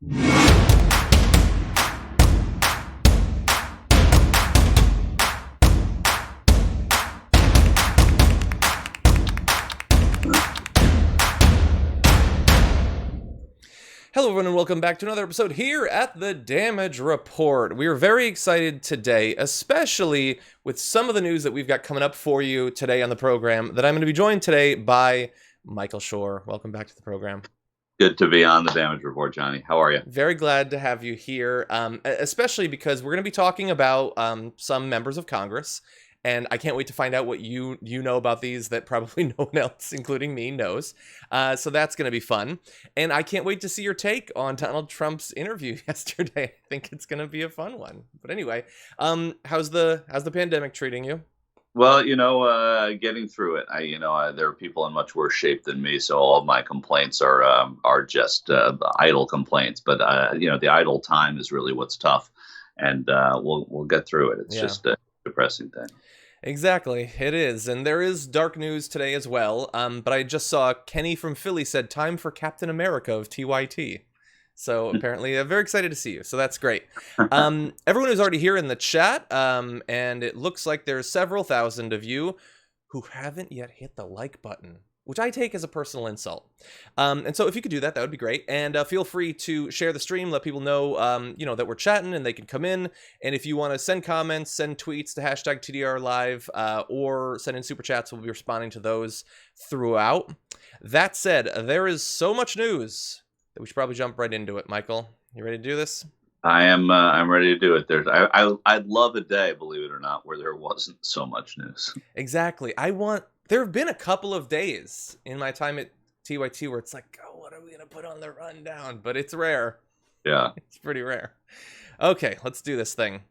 Hello everyone and welcome back to another episode here at the Damage Report. We are very excited today, especially with some of the news that we've got coming up for you today on the program, that I'm going to be joined today by Michael Shure. Welcome back to the program. Good to be on the Damage Report, Johnny. How are you? Very glad to have you here, especially because we're going to be talking about some members of Congress. And I can't wait to find out what you know about these that probably no one else, including me, knows. So that's going to be fun. And I can't wait to see your take on Donald Trump's interview yesterday. I think it's going to be a fun one. But anyway, how's the pandemic treating you? Well, getting through it. There are people in much worse shape than me, so all of my complaints are just idle complaints. But the idle time is really what's tough, and we'll get through it. It's just a depressing thing. Exactly, it is. And there is dark news today as well. But I just saw Kenny from Philly said, time for Captain America of TYT. So apparently I'm very excited to see you. So that's great. Everyone who's already here in the chat, and it looks like there's several thousand of you who haven't yet hit the like button, which I take as a personal insult. And so if you could do that, that would be great. And feel free to share the stream, let people know, that we're chatting and they can come in. And if you want to send comments, send tweets to hashtag TDR Live, or send in super chats, we'll be responding to those throughout. That said, there is so much news that we should probably jump right into it. Michael, you ready to do this? I am. I'm ready to do it. I'd love a day, believe it or not, where there wasn't so much news. Exactly. There have been a couple of days in my time at TYT where it's like, oh, what are we going to put on the rundown? But it's rare. Yeah. It's pretty rare. Okay, let's do this thing.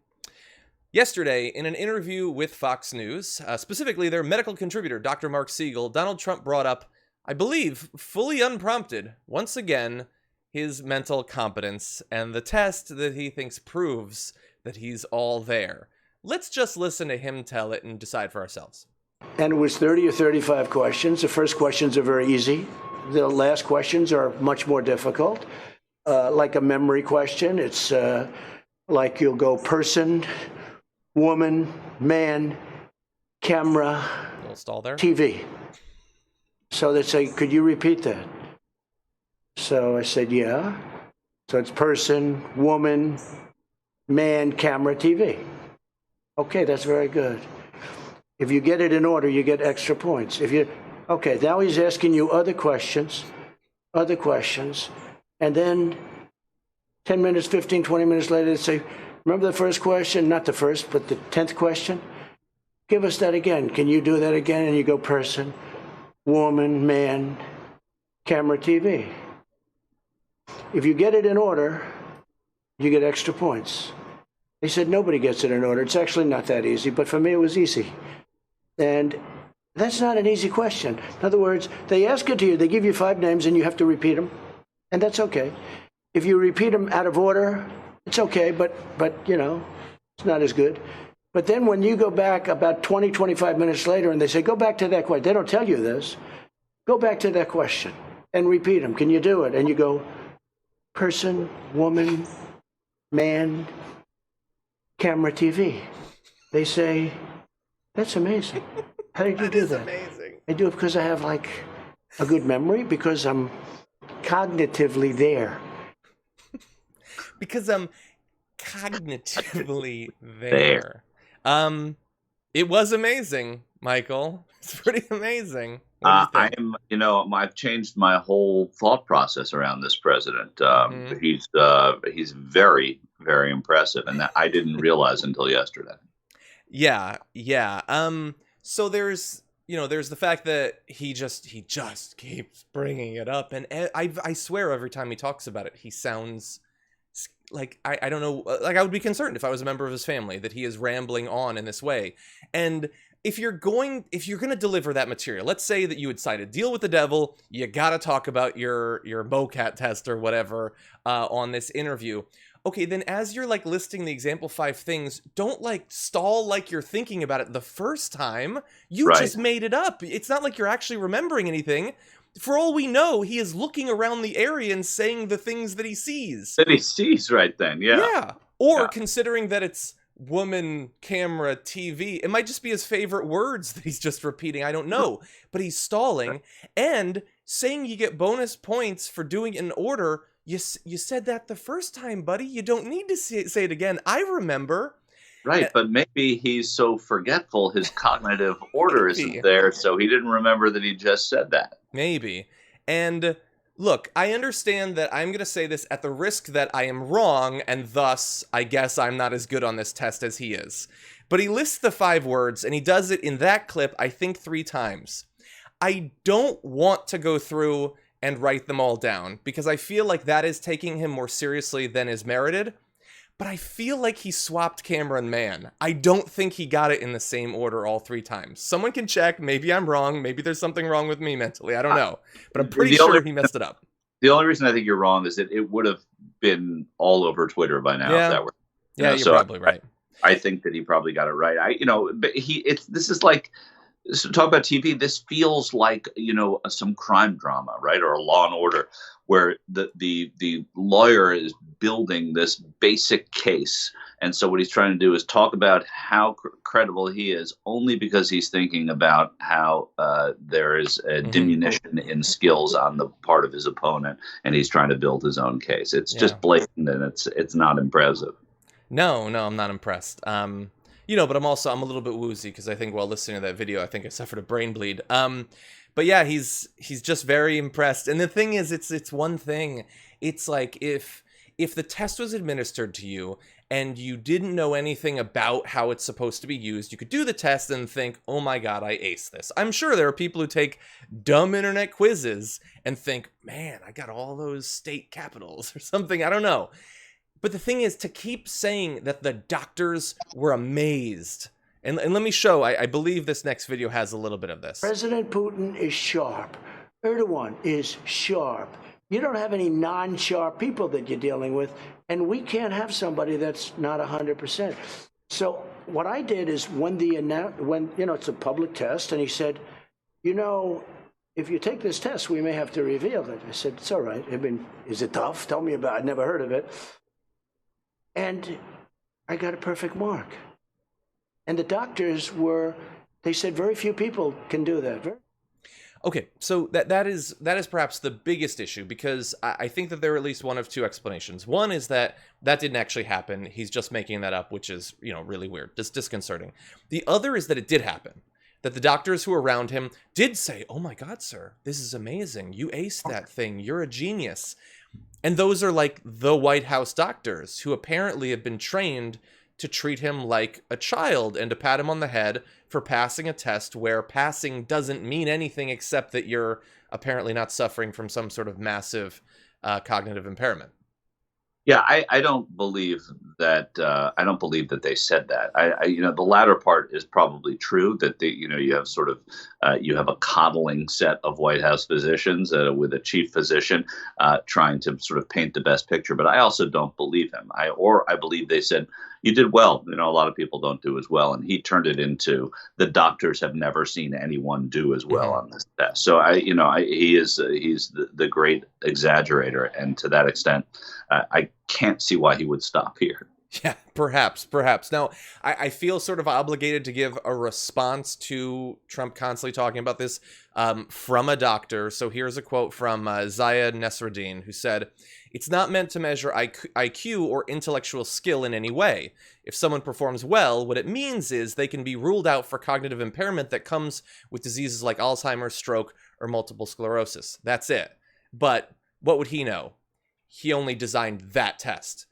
Yesterday, in an interview with Fox News, specifically their medical contributor, Dr. Mark Siegel, Donald Trump brought up, I believe, fully unprompted, once again, his mental competence and the test that he thinks proves that he's all there. Let's just listen to him tell it and decide for ourselves. And it was 30 or 35 questions. The first questions are very easy. The last questions are much more difficult. Like a memory question, it's like you'll go person, woman, man, camera, little stall there. TV. So they say, could you repeat that? So I said, yeah. So it's person, woman, man, camera, TV. Okay, that's very good. If you get it in order, you get extra points. Okay, now he's asking you other questions, and then 10 minutes, 15, 20 minutes later, they say, remember the first question? Not the first, but the 10th question? Give us that again. Can you do that again? And you go person, woman, man, camera, TV. If you get it in order, you get extra points. They said nobody gets it in order. It's actually not that easy, but for me it was easy. And that's not an easy question. In other words, they ask it to you, they give you 5 names and you have to repeat them. And that's okay. If you repeat them out of order, it's okay, but it's not as good. But then when you go back about 20, 25 minutes later and they say, go back to that question. They don't tell you this. Go back to that question and repeat them. Can you do it? And you go, person, woman, man, camera, TV. They say, that's amazing. How did you do that? Amazing. I do it because I have like a good memory, because I'm cognitively there. Because I'm cognitively there. It was amazing, Michael. It's pretty amazing. I've changed my whole thought process around this president. He's very, very impressive, and that I didn't realize until yesterday. Yeah. So there's the fact that he just keeps bringing it up, and I swear every time he talks about it, he sounds like I don't know, like I would be concerned if I was a member of his family that he is rambling on in this way. And if you're going to deliver that material, let's say that you would sign a deal with the devil, you got to talk about your MoCat test or whatever on this interview. Okay, then as you're like listing the example 5 things, don't like stall like you're thinking about it the first time. You just made it up. It's not like you're actually remembering anything. For all we know, he is looking around the area and saying the things that he sees. That he sees right then, yeah. Yeah. Or Yeah. considering that it's woman, camera, TV, it might just be his favorite words that he's just repeating. I don't know. But he's stalling and saying you get bonus points for doing it in order. You said that the first time, buddy. You don't need to say it again. I remember. Right, but maybe he's so forgetful, his cognitive order isn't there, so he didn't remember that he just said that. Maybe. And look, I understand that I'm going to say this at the risk that I am wrong, and thus, I guess I'm not as good on this test as he is. But he lists the 5 words, and he does it in that clip, I think 3 times. I don't want to go through and write them all down, because I feel like that is taking him more seriously than is merited. But I feel like he swapped camera and man. I don't think he got it in the same order all 3 times. Someone can check. Maybe I'm wrong. Maybe there's something wrong with me mentally. I don't know. But I'm pretty sure he messed it up. The only reason I think you're wrong is that it would have been all over Twitter by now. Yeah, if that were, you're probably right. I think that he probably got it right. But this is like, so talk about TV. This feels like, some crime drama, right? Or a Law and Order, where the lawyer is building this basic case. And so what he's trying to do is talk about how credible he is, only because he's thinking about how there is a diminution in skills on the part of his opponent, and he's trying to build his own case. It's just blatant, and it's not impressive. No, I'm not impressed. But I'm a little bit woozy because I think while listening to that video, I think I suffered a brain bleed. But yeah, he's just very impressed. And the thing is, it's one thing. It's like if the test was administered to you and you didn't know anything about how it's supposed to be used, you could do the test and think, oh my God, I aced this. I'm sure there are people who take dumb internet quizzes and think, man, I got all those state capitals or something. I don't know. But the thing is, to keep saying that the doctors were amazed, and let me show, I believe this next video has a little bit of this. President Putin is sharp. Erdogan is sharp. You don't have any non-sharp people that you're dealing with, and we can't have somebody that's not 100%. So what I did is when it's a public test, and he said, if you take this test, we may have to reveal it. I said, it's all right. Is it tough? Tell me about it. I've never heard of it. And I got a perfect mark. And the doctors they said very few people can do that. Okay, so that is perhaps the biggest issue, because I think that there are at least one of 2 explanations. One is that didn't actually happen. He's just making that up, which is, really weird, just disconcerting. The other is that it did happen. That the doctors who were around him did say, oh my God, sir, this is amazing. You aced that thing. You're a genius. And those are like the White House doctors who apparently have been trained to treat him like a child and to pat him on the head for passing a test where passing doesn't mean anything except that you're apparently not suffering from some sort of massive cognitive impairment. Yeah, I don't believe that. I don't believe that they said that. The latter part is probably true. That you have sort of you have a coddling set of White House physicians with a chief physician trying to sort of paint the best picture. But I also don't believe him. I believe they said you did well. A lot of people don't do as well, and he turned it into the doctors have never seen anyone do as well on this test. So he's the great exaggerator, and to that extent, I can't see why he would stop here. Yeah, perhaps. Now, I feel sort of obligated to give a response to Trump constantly talking about this from a doctor. So here's a quote from Zaya Nesruddin, who said, "It's not meant to measure IQ or intellectual skill in any way. If someone performs well, what it means is they can be ruled out for cognitive impairment that comes with diseases like Alzheimer's, stroke, or multiple sclerosis. That's it." But what would he know? He only designed that test.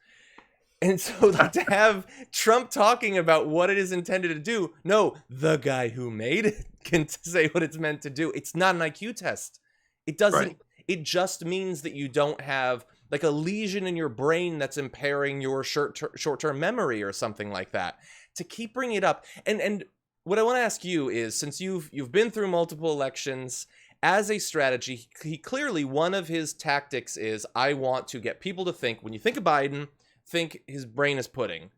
And so to have Trump talking about what it is intended to do, no, the guy who made it can say what it's meant to do. It's not an IQ test. It doesn't, right. It just means that you don't have like a lesion in your brain that's impairing your short-term memory or something like that. To keep bringing it up. And what I want to ask you is, since you've been through multiple elections, as a strategy, he clearly, one of his tactics is, I want to get people to think, when you think of Biden, think his brain is pudding.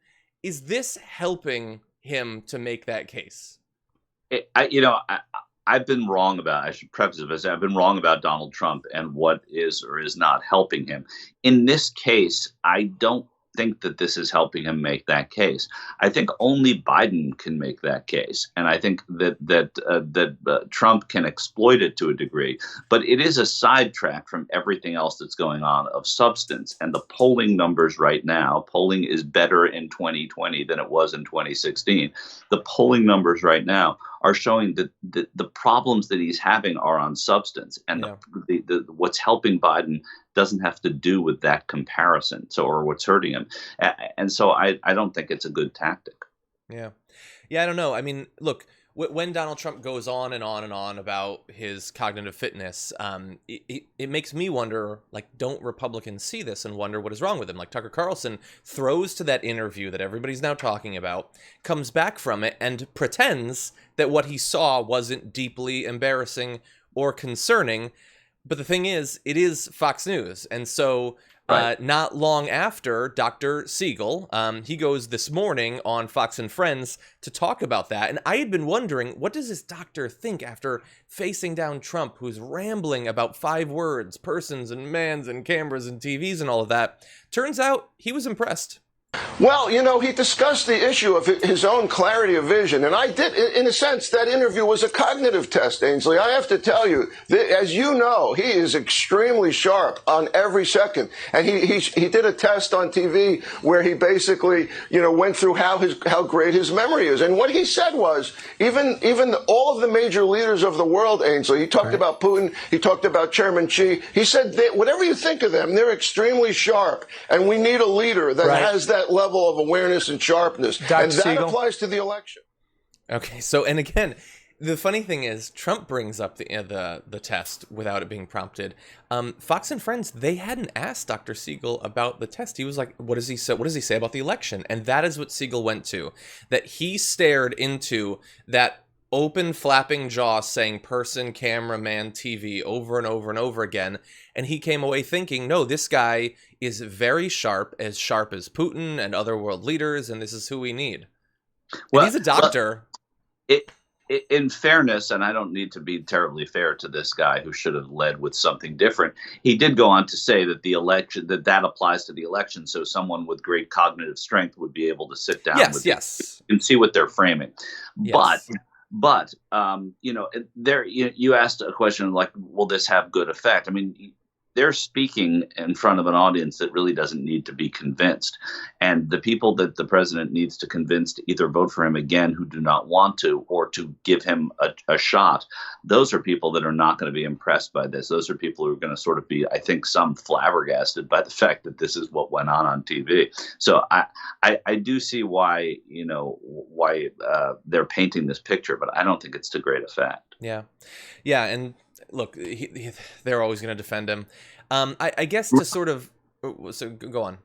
Is this helping him to make that case? I've been wrong about, I should preface it by saying I've been wrong about Donald Trump and what is or is not helping him. In this case, I don't think that this is helping him make that case. I think only Biden can make that case, and I think that Trump can exploit it to a degree. But it is a sidetrack from everything else that's going on of substance. And the polling numbers right now, polling is better in 2020 than it was in 2016. The polling numbers right now are showing that the problems that he's having are on substance, and what's helping Biden doesn't have to do with that comparison, or what's hurting him. And so I don't think it's a good tactic. Yeah. I don't know. I mean, look, when Donald Trump goes on and on and on about his cognitive fitness, it makes me wonder, like, don't Republicans see this and wonder what is wrong with him? Like, Tucker Carlson throws to that interview that everybody's now talking about, comes back from it, and pretends that what he saw wasn't deeply embarrassing or concerning. But the thing is, it is Fox News. And so not long after Dr. Siegel, he goes this morning on Fox and Friends to talk about that. And I had been wondering, what does this doctor think after facing down Trump, who's rambling about 5 words, persons and mans and cameras and TVs and all of that? Turns out he was impressed. Well, he discussed the issue of his own clarity of vision. And I did, in a sense, that interview was a cognitive test, Ainsley. I have to tell you, as you know, he is extremely sharp on every second. And he did a test on TV where he basically, went through how great his memory is. And what he said was, even all of the major leaders of the world, Ainsley, he talked about Putin, he talked about Chairman Xi. He said, whatever you think of them, they're extremely sharp. And we need a leader that has that level of awareness and sharpness. And that applies to the election. Okay, so, and again, the funny thing is, Trump brings up the test without it being prompted. Fox and Friends, they hadn't asked Dr. Siegel about the test. He was like, what does he say about the election? And that is what Siegel went to, that he stared into that open flapping jaw saying person, cameraman, TV over and over and over again. And he came away thinking, no, this guy is very sharp as Putin and other world leaders, and this is who we need. Well, and he's a doctor. In fairness, and I don't need to be terribly fair to this guy who should have led with something different, he did go on to say that the election, that applies to the election, so someone with great cognitive strength would be able to sit down and see what they're framing. Yes. But you asked a question like, will this have good effect? I mean, they're speaking in front of an audience that really doesn't need to be convinced. And the people that the president needs to convince to either vote for him again who do not want to, or to give him a shot, those are people that are not going to be impressed by this. Those are people who are going to sort of be, I think, some flabbergasted by the fact that this is what went on TV. So I do see why they're painting this picture, but I don't think it's to great effect. Yeah. And look, they're always going to defend him. I guess to sort of, so go on.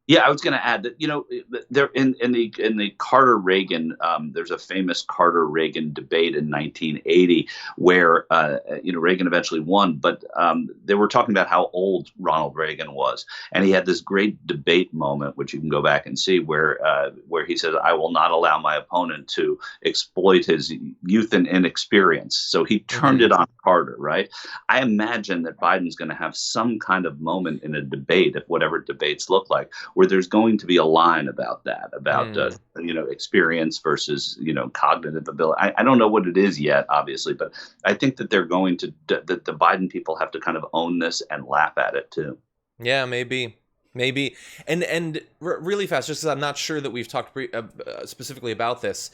Yeah, I was going to add that, there in the Carter Reagan, there's a famous Carter Reagan debate in 1980 where Reagan eventually won, but they were talking about how old Ronald Reagan was, and he had this great debate moment, which you can go back and see, where he said, "I will not allow my opponent to exploit his youth and inexperience." So he turned it on Carter, right? I imagine that Biden's going to have some kind of moment in a debate, if whatever debates look like, where there's going to be a line about that, about experience versus cognitive ability. I don't know what it is yet, obviously, but I think that they're going to that the Biden people have to kind of own this and laugh at it too. Yeah, maybe, and really fast, just because I'm not sure that we've talked specifically about this.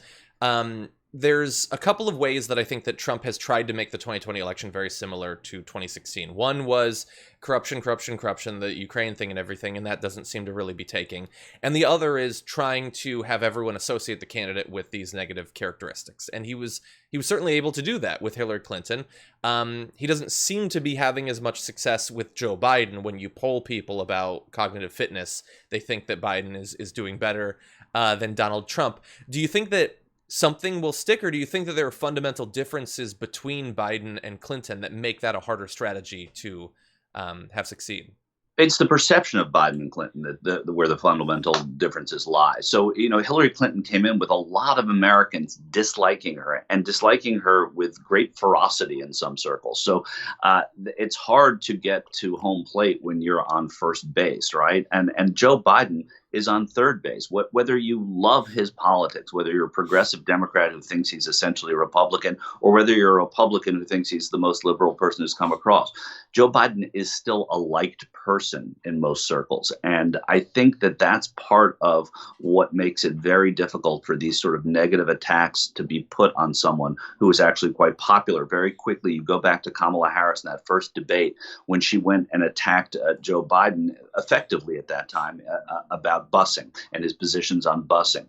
There's a couple of ways that I think that Trump has tried to make the 2020 election very similar to 2016. One was corruption, the Ukraine thing and everything, and that doesn't seem to really be taking. And the other is trying to have everyone associate the candidate with these negative characteristics. And he was certainly able to do that with Hillary Clinton. He doesn't seem to be having as much success with Joe Biden. When you poll people about cognitive fitness, they think that Biden is doing better than Donald Trump. Do you think that something will stick, or do you think that there are fundamental differences between Biden and Clinton that make that a harder strategy to have succeed? It's the perception of Biden and Clinton where the fundamental differences lie. So, Hillary Clinton came in with a lot of Americans disliking her and disliking her with great ferocity in some circles. So it's hard to get to home plate when you're on first base, right? And Joe Biden is on third base. Whether you love his politics, whether you're a progressive Democrat who thinks he's essentially a Republican, or whether you're a Republican who thinks he's the most liberal person who's come across, Joe Biden is still a liked person in most circles. And I think that that's part of what makes it very difficult for these sort of negative attacks to be put on someone who is actually quite popular. Very quickly, you go back to Kamala Harris in that first debate when she went and attacked Joe Biden effectively at that time about busing and his positions on busing.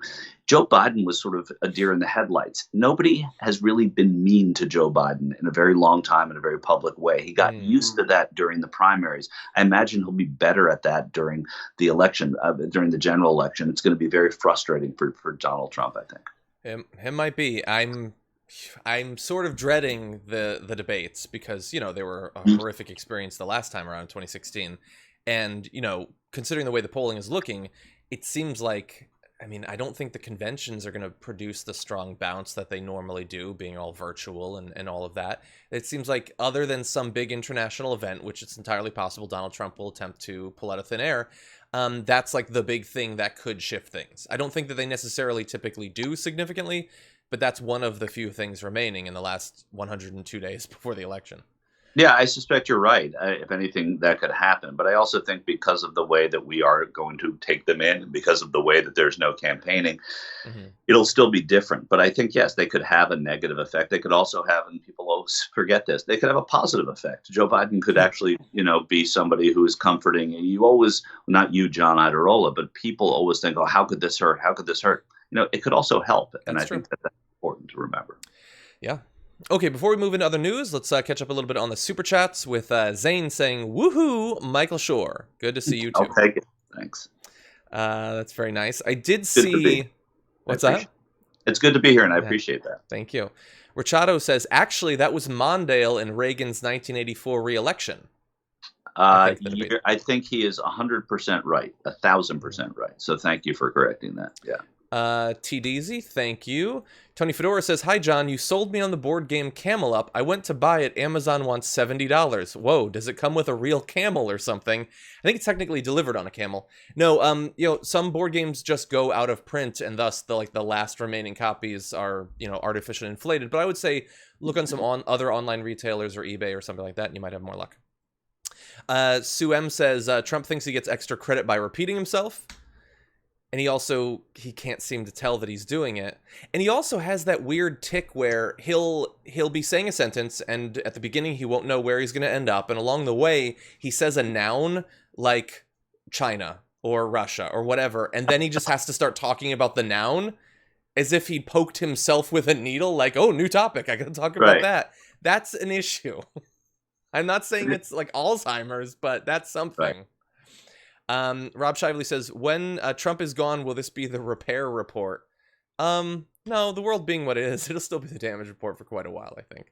Joe Biden was sort of a deer in the headlights. Nobody has really been mean to Joe Biden in a very long time in a very public way. He got used to that during the primaries. I imagine he'll be better at that during the election, during the general election. It's going to be very frustrating for Donald Trump, I think. Him might be. I'm sort of dreading the debates because, they were a horrific experience the last time around in 2016. And, considering the way the polling is looking, it seems like, I don't think the conventions are going to produce the strong bounce that they normally do, being all virtual and all of that. It seems like other than some big international event, which it's entirely possible Donald Trump will attempt to pull out of thin air, that's like the big thing that could shift things. I don't think that they necessarily typically do significantly, but that's one of the few things remaining in the last 102 days before the election. Yeah, I suspect you're right. If anything, that could happen. But I also think because of the way that we are going to take them in, because of the way that there's no campaigning, it'll still be different. But I think, yes, they could have a negative effect. They could also have, and people always forget this, they could have a positive effect. Joe Biden could actually, be somebody who is comforting. You always, not you, John Iadarola, but people always think, oh, how could this hurt? How could this hurt? It could also help. And I think that's important to remember. Yeah. Okay, before we move into other news, let's catch up a little bit on the super chats with Zane saying, woohoo, Michael Shure. Good to see you too. I'll take it. Thanks. That's very nice. I did see... What's that? It's good to be here, and I appreciate that. Thank you. Rachado says, actually, that was Mondale in Reagan's 1984 re-election. I think he is 100% right, 1,000% right. So thank you for correcting that. Yeah. TDZ, thank you. Tony Fedora says, hi, John. You sold me on the board game Camel Up. I went to buy it. Amazon wants $70. Whoa, does it come with a real camel or something? I think it's technically delivered on a camel. No, some board games just go out of print, and thus the last remaining copies are, artificially inflated. But I would say look on some other online retailers or eBay or something like that, and you might have more luck. Sue M says, Trump thinks he gets extra credit by repeating himself. And he can't seem to tell that he's doing it. And he also has that weird tick where he'll be saying a sentence, and at the beginning he won't know where he's going to end up. And along the way, he says a noun like China or Russia or whatever. And then he just has to start talking about the noun as if he poked himself with a needle. Like, oh, new topic. I got to talk about that. That's an issue. I'm not saying it's like Alzheimer's, but that's something. Right. Rob Shively says, when Trump is gone, will this be the repair report? No, the world being what it is, it'll still be the damage report for quite a while, I think.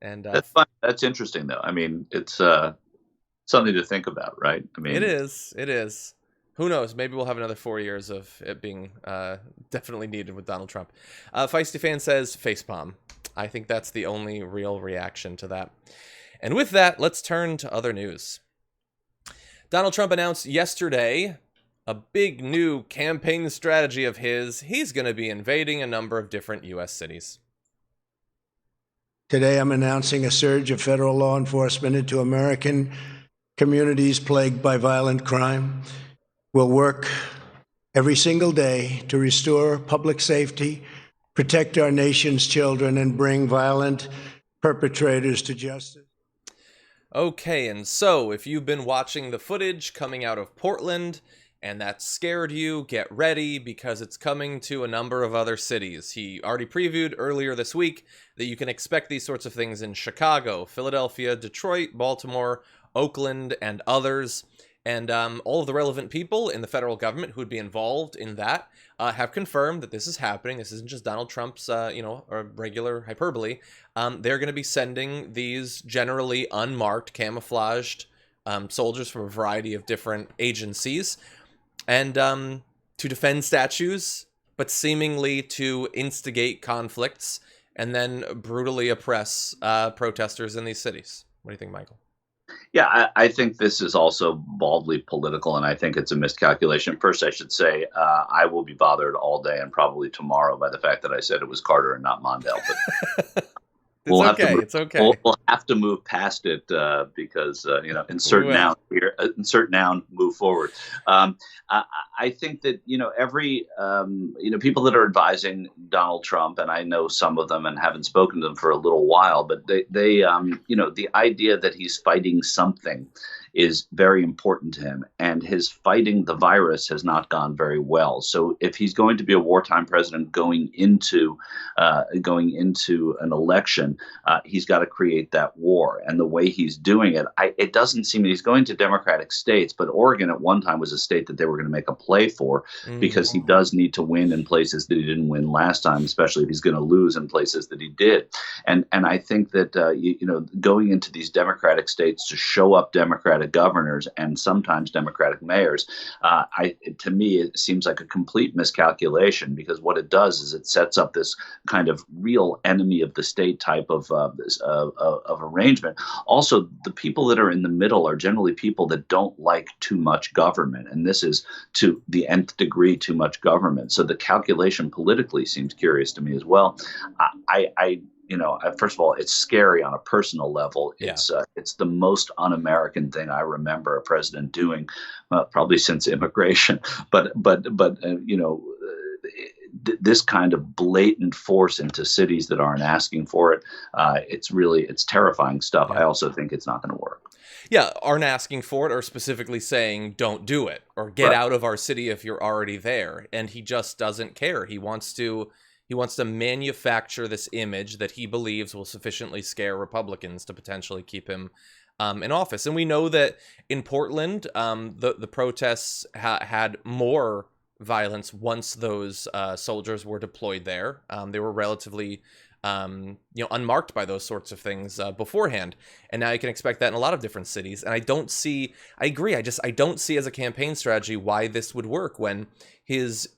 And that's fun. That's interesting, though. It's something to think about, right? It is. Who knows? Maybe we'll have another 4 years of it being definitely needed with Donald Trump. Feisty Fan says, facepalm. I think that's the only real reaction to that. And with that, let's turn to other news. Donald Trump announced yesterday a big new campaign strategy of his. He's going to be invading a number of different U.S. cities. Today, I'm announcing a surge of federal law enforcement into American communities plagued by violent crime. We'll work every single day to restore public safety, protect our nation's children, and bring violent perpetrators to justice. Okay, and so if you've been watching the footage coming out of Portland and that scared you, get ready because it's coming to a number of other cities. He already previewed earlier this week that you can expect these sorts of things in Chicago, Philadelphia, Detroit, Baltimore, Oakland, and others. And all of the relevant people in the federal government who would be involved in that have confirmed that this is happening. This isn't just Donald Trump's, regular hyperbole. They're going to be sending these generally unmarked, camouflaged soldiers from a variety of different agencies, and to defend statues, but seemingly to instigate conflicts and then brutally oppress protesters in these cities. What do you think, Michael? Yeah, I think this is also baldly political, and I think it's a miscalculation. First, I should say I will be bothered all day and probably tomorrow by the fact that I said it was Carter and not Mondale. But It's okay. We'll have to move past it because insert noun here, insert noun, move forward. I think that every people that are advising Donald Trump, and I know some of them and haven't spoken to them for a little while, but they the idea that he's fighting something is very important to him, and his fighting the virus has not gone very well. So if he's going to be a wartime president going into an election, he's got to create that war. And the way he's doing it, it doesn't seem he's going to Democratic states, but Oregon at one time was a state that they were going to make a play for because he does need to win in places that he didn't win last time, especially if he's going to lose in places that he did. And I think that going into these Democratic states to show up Democratic governors and sometimes Democratic mayors, to me, it seems like a complete miscalculation, because what it does is it sets up this kind of real enemy of the state type of arrangement. Also, the people that are in the middle are generally people that don't like too much government, and this is to the nth degree too much government. So the calculation politically seems curious to me as well. First of all, it's scary on a personal level. It's the most un-American thing I remember a president doing, probably since immigration. But this kind of blatant force into cities that aren't asking for it, it's terrifying stuff. I also think it's not going to work. Yeah, aren't asking for it, or specifically saying don't do it, or get out of our city if you're already there. And he just doesn't care. He wants to manufacture this image that he believes will sufficiently scare Republicans to potentially keep him in office. And we know that in Portland, the protests had more violence once those soldiers were deployed there. They were relatively unmarked by those sorts of things beforehand. And now you can expect that in a lot of different cities. And I don't see as a campaign strategy why this would work when his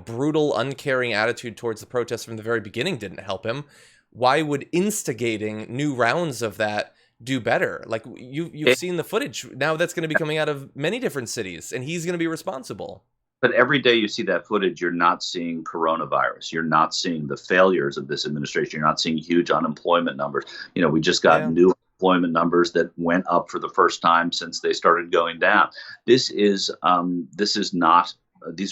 brutal, uncaring attitude towards the protests from the very beginning didn't help him. Why would instigating new rounds of that do better? Like you've seen the footage now that's going to be coming out of many different cities, and he's going to be responsible. But every day you see that footage, you're not seeing coronavirus. You're not seeing the failures of this administration. You're not seeing huge unemployment numbers. We just got new employment numbers that went up for the first time since they started going down. These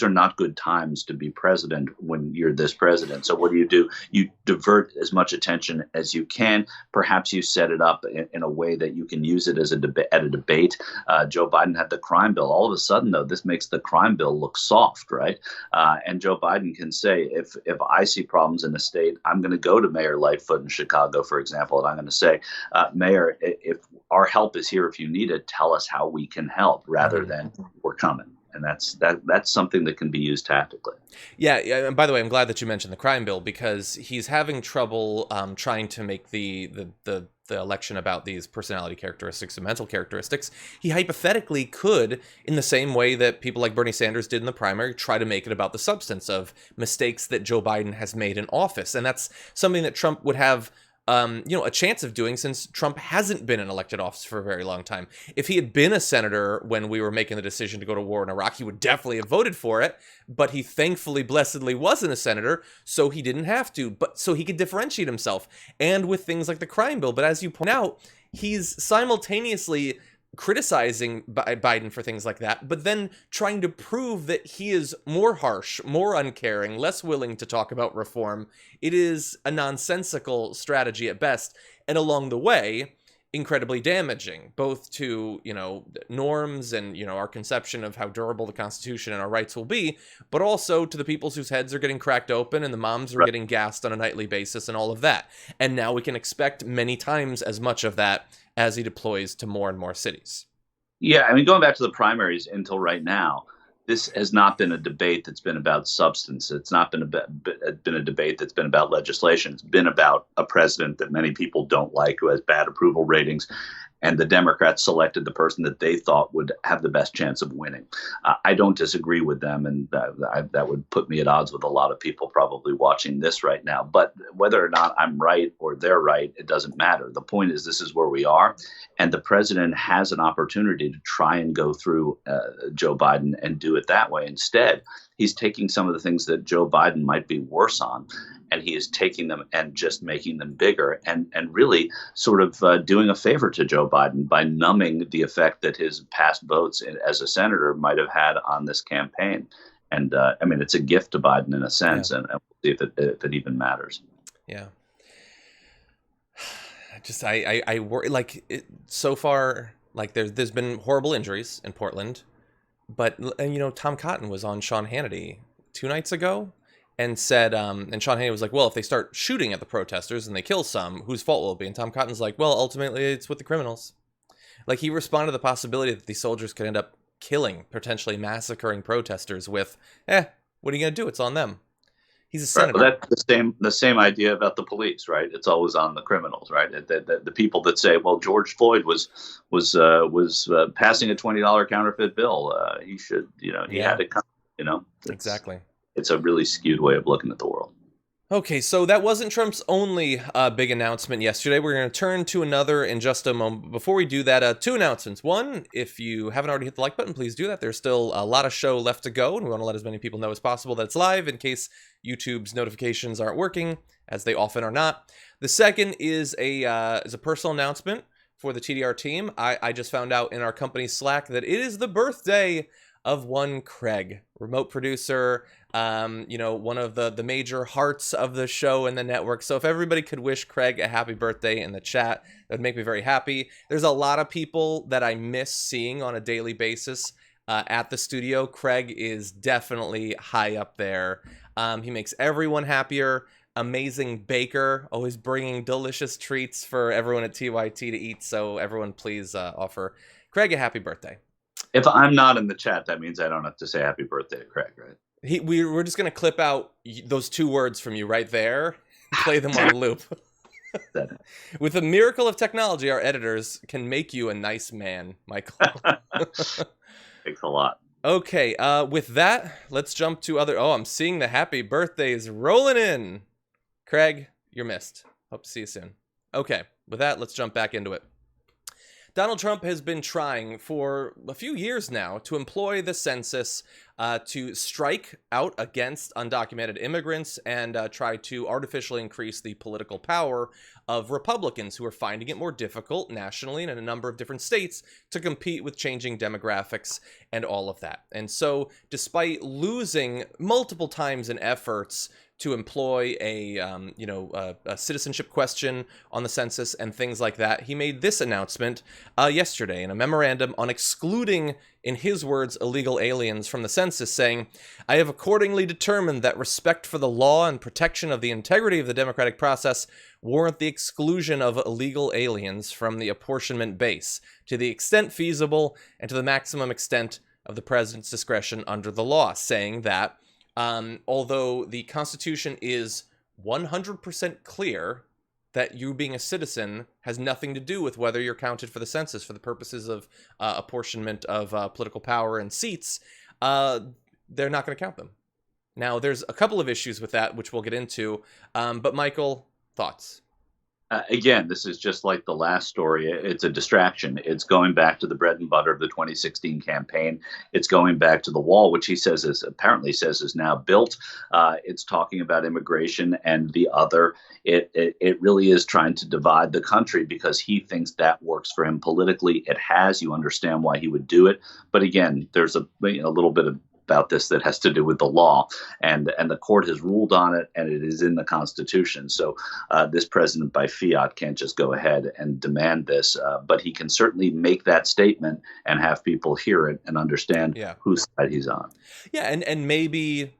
are not good times to be president when you're this president. So what do? You divert as much attention as you can. Perhaps you set it up in a way that you can use it as at a debate. Joe Biden had the crime bill. All of a sudden, though, this makes the crime bill look soft, right? And Joe Biden can say, if I see problems in a state, I'm going to go to Mayor Lightfoot in Chicago, for example, and I'm going to say, Mayor, if our help is here, if you need it, tell us how we can help, rather than we're coming. And that's something that can be used tactically. Yeah. And by the way, I'm glad that you mentioned the crime bill, because he's having trouble trying to make the election about these personality characteristics and mental characteristics. He hypothetically could, in the same way that people like Bernie Sanders did in the primary, try to make it about the substance of mistakes that Joe Biden has made in office. And that's something that Trump would have a chance of doing, since Trump hasn't been in elected office for a very long time. If he had been a senator when we were making the decision to go to war in Iraq, he would definitely have voted for it, but he thankfully, blessedly wasn't a senator, so he didn't have to, but so he could differentiate himself, and with things like the crime bill. But as you point out, he's simultaneously criticizing Biden for things like that, but then trying to prove that he is more harsh, more uncaring, less willing to talk about reform. It is a nonsensical strategy at best, and along the way, incredibly damaging, both to, norms and, our conception of how durable the Constitution and our rights will be, but also to the people whose heads are getting cracked open and the moms are getting gassed on a nightly basis and all of that. And now we can expect many times as much of that as he deploys to more and more cities. Yeah, I mean, going back to the primaries until right now, this has not been a debate that's been about substance. It's not been a debate that's been about legislation. It's been about a president that many people don't like, who has bad approval ratings. and the Democrats selected the person that they thought would have the best chance of winning. I don't disagree with them, and that would put me at odds with a lot of people probably watching this right now. But whether or not I'm right or they're right, it doesn't matter. The point is, this is where we are, and the president has an opportunity to try and go through Joe Biden and do it that way. Instead, he's taking some of the things that Joe Biden might be worse on, and he is taking them and just making them bigger, and really sort of doing a favor to Joe Biden by numbing the effect that his past votes as a senator might have had on this campaign. And I mean, it's a gift to Biden in a sense, and we'll see if it even matters. Yeah. I worry, like, so far, like, there's been horrible injuries in Portland, but, and, you know, Tom Cotton was on Sean Hannity 2 nights ago and said, and Sean Hannity was like, well, if they start shooting at the protesters and they kill some, whose fault will it be? And Tom Cotton's like, well, ultimately it's with the criminals. Like, he responded to the possibility that these soldiers could end up killing, potentially massacring protesters with, what are you going to do? It's on them. He's a senator. Right. Well, that's the same idea about the police, right? It's always on the criminals, right? The people that say, well, George Floyd was passing a $20 counterfeit bill. He should, he had to come, Exactly. It's a really skewed way of looking at the world. Okay, so that wasn't Trump's only big announcement yesterday. We're going to turn to another in just a moment. Before we do that, 2 announcements. One, if you haven't already hit the like button, please do that. There's still a lot of show left to go, and we want to let as many people know as possible that it's live in case YouTube's notifications aren't working, as they often are not. The second is a personal announcement for the TDR team. I just found out in our company Slack that it is the birthday of one Craig, remote producer, one of the major hearts of the show and the network. So if everybody could wish Craig a happy birthday in the chat, that would make me very happy. There's a lot of people that I miss seeing on a daily basis at the studio. Craig is definitely high up there. He makes everyone happier. Amazing baker, always bringing delicious treats for everyone at TYT to eat. So everyone, please offer Craig a happy birthday. If I'm not in the chat, that means I don't have to say happy birthday to Craig, right? We're just going to clip out those 2 words from you right there, play them on loop. With the miracle of technology, our editors can make you a nice man, Michael. Thanks a lot. Okay, with that, let's jump to other... Oh, I'm seeing the happy birthdays rolling in. Craig, you're missed. Hope to see you soon. Okay, with that, let's jump back into it. Donald Trump has been trying for a few years now to employ the census to strike out against undocumented immigrants and try to artificially increase the political power of Republicans who are finding it more difficult nationally and in a number of different states to compete with changing demographics and all of that. And so despite losing multiple times in efforts to employ a citizenship question on the census and things like that, he made this announcement yesterday in a memorandum on excluding, in his words, illegal aliens from the census, saying, "I have accordingly determined that respect for the law and protection of the integrity of the democratic process warrant the exclusion of illegal aliens from the apportionment base to the extent feasible and to the maximum extent of the president's discretion under the law," saying that although the Constitution is 100% clear that you being a citizen has nothing to do with whether you're counted for the census for the purposes of apportionment of political power and seats, they're not going to count them. Now, there's a couple of issues with that, which we'll get into. But Michael, thoughts? Again, this is just like the last story. It's a distraction. It's going back to the bread and butter of the 2016 campaign. It's going back to the wall, which he says is now built. It's talking about immigration and the other. It really is trying to divide the country because he thinks that works for him politically. It has. You understand why he would do it. But again, there's a little bit about this that has to do with the law, and the court has ruled on it, and it is in the Constitution. So this president by fiat can't just go ahead and demand this, but he can certainly make that statement and have people hear it and understand whose side he's on. Yeah, and maybe,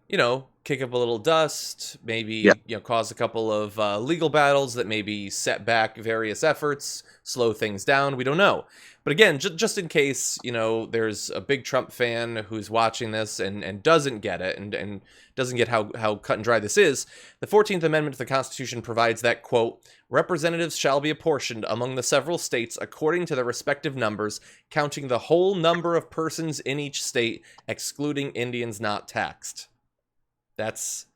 kick up a little dust, maybe Yeah. cause a couple of legal battles that maybe set back various efforts, slow things down. We don't know. But again, just in case there's a big Trump fan who's watching this and doesn't get it and doesn't get how cut and dry this is, the 14th Amendment to the Constitution provides that, quote, representatives shall be apportioned among the several states according to their respective numbers, counting the whole number of persons in each state, excluding Indians not taxed. That's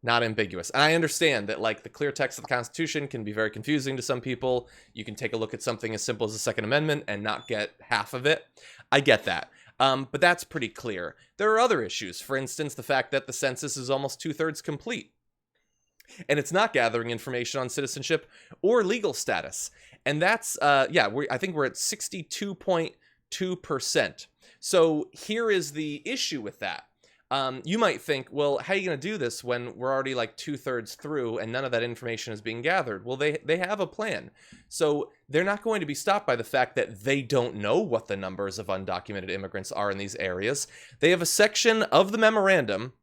not ambiguous. And I understand that, like, the clear text of the Constitution can be very confusing to some people. You can take a look at something as simple as the Second Amendment and not get half of it. I get that. But that's pretty clear. There are other issues. For instance, the fact that the census is almost 2/3 complete. And it's not gathering information on citizenship or legal status. And that's, I think we're at 62.2%. So here is the issue with that. You might think, well, how are you going to do this when we're already like 2/3 through and none of that information is being gathered? Well, they have a plan. So they're not going to be stopped by the fact that they don't know what the numbers of undocumented immigrants are in these areas. They have a section of the memorandum,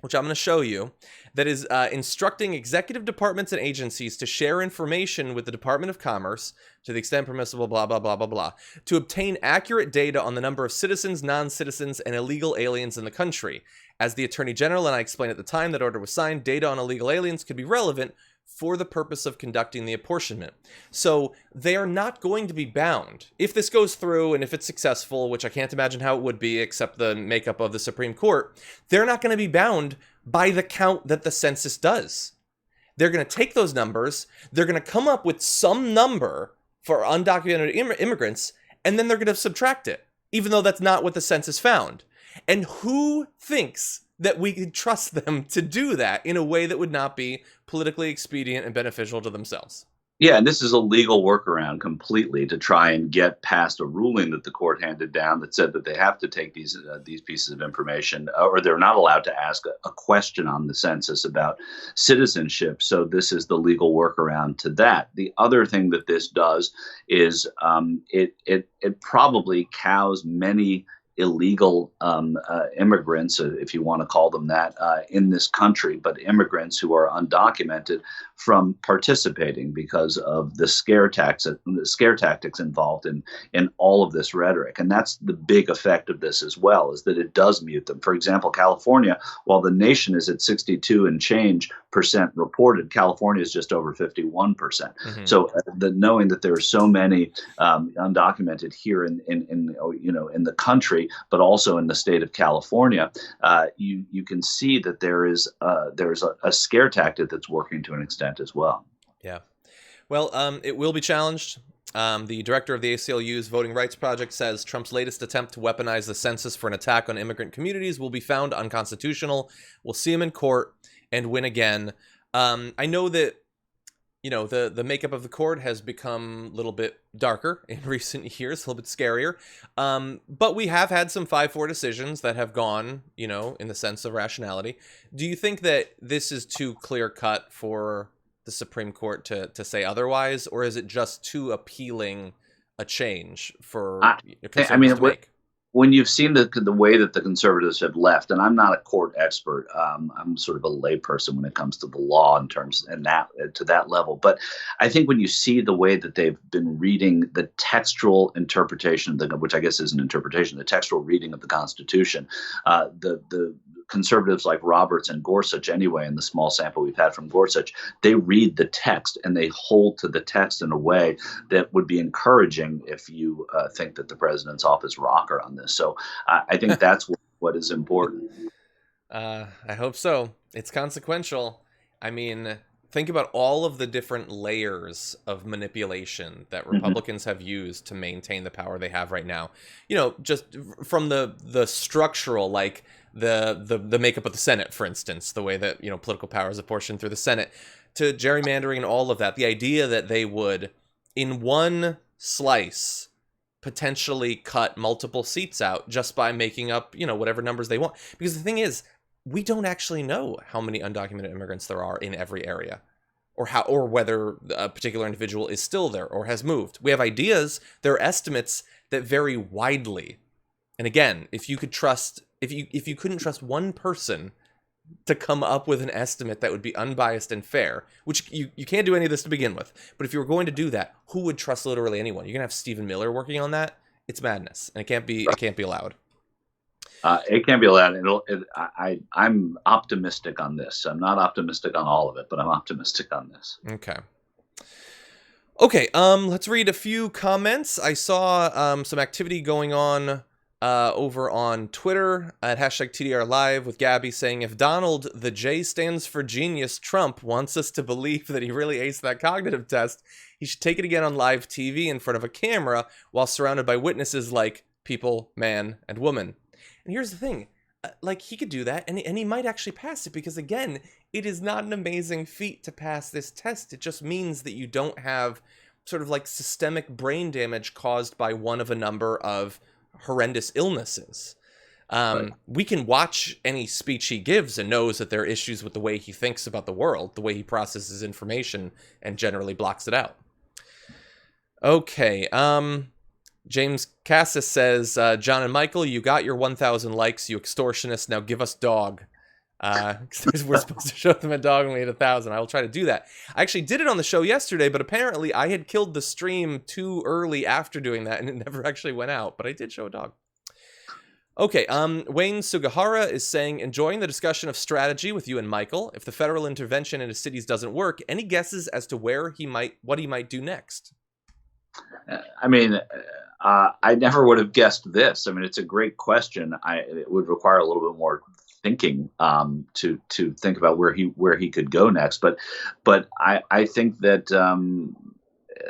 which I'm going to show you, that is instructing executive departments and agencies to share information with the Department of Commerce, to the extent permissible, blah, blah, blah, blah, blah, to obtain accurate data on the number of citizens, non-citizens, and illegal aliens in the country. As the Attorney General and I explained at the time that order was signed, data on illegal aliens could be relevant for the purpose of conducting the apportionment. So they are not going to be bound. If this goes through and if it's successful, which I can't imagine how it would be except the makeup of the Supreme Court, they're not going to be bound by the count that the census does. They're going to take those numbers, they're going to come up with some number for undocumented immigrants, and then they're going to subtract it, even though that's not what the census found. And who thinks that we could trust them to do that in a way that would not be politically expedient and beneficial to themselves? Yeah, and this is a legal workaround completely to try and get past a ruling that the court handed down that said that they have to take these pieces of information, or they're not allowed to ask a question on the census about citizenship. So this is the legal workaround to that. The other thing that this does is it probably cows many illegal immigrants, if you want to call them that, in this country, but immigrants who are undocumented from participating because of the scare tactics involved in all of this rhetoric. And that's the big effect of this as well, is that it does mute them. For example, California, while the nation is at 62 and change percent reported, California is just over 51%. Mm-hmm. So knowing that there are so many undocumented here in the country, but also in the state of California, you can see that there's a scare tactic that's working to an extent as well. Yeah. Well, it will be challenged. The director of the ACLU's Voting Rights Project says Trump's latest attempt to weaponize the census for an attack on immigrant communities will be found unconstitutional. We'll see him in court and win again. I know that the makeup of the court has become a little bit darker in recent years, a little bit scarier. But we have had some 5-4 decisions that have gone, in the sense of rationality. Do you think that this is too clear-cut for the Supreme Court to say otherwise, or is it just too appealing a change for conservatives to make? When you've seen the way that the conservatives have left, and I'm not a court expert, I'm sort of a layperson when it comes to the law to that level. But I think when you see the way that they've been reading the textual interpretation, which I guess is an interpretation, the textual reading of the Constitution, the conservatives like Roberts and Gorsuch, anyway, in the small sample we've had from Gorsuch, they read the text and they hold to the text in a way that would be encouraging if you think that the president's off his rocker on this. So I think that's what is important. I hope so. It's consequential. I mean, think about all of the different layers of manipulation that Republicans have used to maintain the power they have right now. Just from the structural, like the makeup of the Senate, for instance, the way that, political power is apportioned through the Senate, to gerrymandering and all of that. The idea that they would, in one slice, potentially cut multiple seats out just by making up, whatever numbers they want. Because the thing is, we don't actually know how many undocumented immigrants there are in every area, or whether a particular individual is still there or has moved. We have ideas. There are estimates that vary widely. And again, if you couldn't trust one person to come up with an estimate that would be unbiased and fair, which you can't do any of this to begin with. But if you were going to do that, who would trust literally anyone? You're going to have Stephen Miller working on that? It's madness, and it can't be allowed. It can't be allowed. I'm optimistic on this. I'm not optimistic on all of it, but I'm optimistic on this. Okay, let's read a few comments. I saw some activity going on over on Twitter at hashtag TDR Live with Gabby saying, if Donald, the J stands for genius, Trump wants us to believe that he really aced that cognitive test, he should take it again on live TV in front of a camera while surrounded by witnesses like people, man, and woman. And here's the thing, like, he could do that, and he might actually pass it, because, again, it is not an amazing feat to pass this test. It just means that you don't have sort of, like, systemic brain damage caused by one of a number of horrendous illnesses. Right. We can watch any speech he gives and knows that there are issues with the way he thinks about the world, the way he processes information, and generally blocks it out. Okay, James Cassis says, John and Michael, you got your 1,000 likes, you extortionists. Now give us dog. We're supposed to show them a dog and we had 1,000. I will try to do that. I actually did it on the show yesterday, but apparently I had killed the stream too early after doing that, and it never actually went out. But I did show a dog. Okay, Wayne Sugihara is saying, enjoying the discussion of strategy with you and Michael. If the federal intervention in his cities doesn't work, any guesses as to what he might do next? I mean, I never would have guessed this. I mean, it's a great question. It would require a little bit more thinking to think about where he could go next. But I think that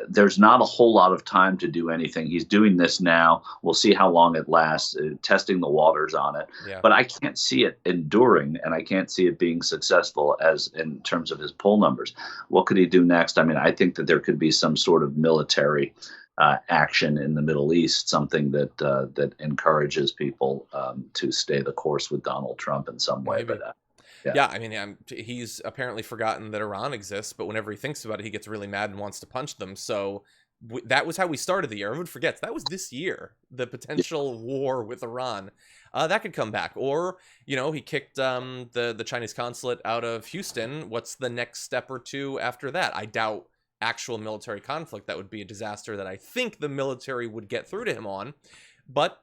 there's not a whole lot of time to do anything. He's doing this now. We'll see how long it lasts, testing the waters on it. Yeah. But I can't see it enduring, and I can't see it being successful as in terms of his poll numbers. What could he do next? I mean, I think that there could be some sort of military action in the Middle East, something that encourages people to stay the course with Donald Trump in some way. Maybe. But yeah, I mean, he's apparently forgotten that Iran exists, but whenever he thinks about it, he gets really mad and wants to punch them. So that was how we started the year. Everyone forgets that was this year, the potential war with Iran. That could come back. Or, he kicked the Chinese consulate out of Houston. What's the next step or two after that? I doubt actual military conflict. That would be a disaster that I think the military would get through to him on. But,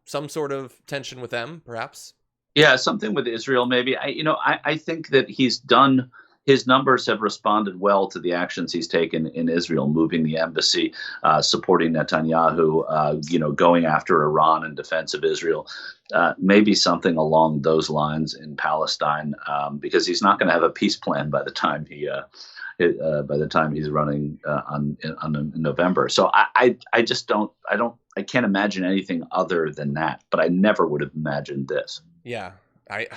some sort of tension with them, perhaps. Yeah, something with Israel, maybe. I think that his numbers have responded well to the actions he's taken in Israel, moving the embassy, supporting Netanyahu, going after Iran in defense of Israel. Maybe something along those lines in Palestine, because he's not going to have a peace plan by the time he's running in November. So I can't imagine anything other than that. But I never would have imagined this. Yeah, I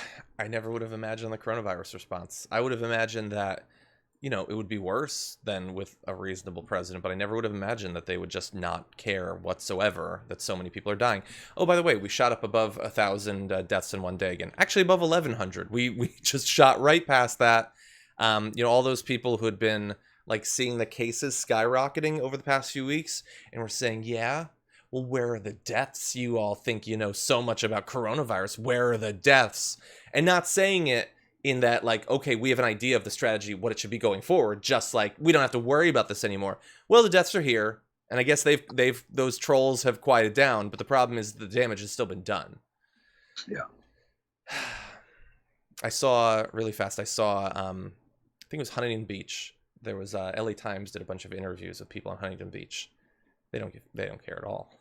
never would have imagined the coronavirus response. I would have imagined that, it would be worse than with a reasonable president, but I never would have imagined that they would just not care whatsoever that so many people are dying. Oh, by the way, we shot up above 1,000 deaths in one day again. Actually, above 1,100. We just shot right past that. All those people who had been like seeing the cases skyrocketing over the past few weeks and were saying, yeah, well, where are the deaths? You all think you know so much about coronavirus. Where are the deaths? And not saying it in that, like, okay, we have an idea of the strategy, what it should be going forward. Just like, we don't have to worry about this anymore. Well, the deaths are here. And I guess those trolls have quieted down. But the problem is the damage has still been done. Yeah. I saw, really fast, I think it was Huntington Beach. There was, LA Times did a bunch of interviews with people on Huntington Beach. They don't care at all.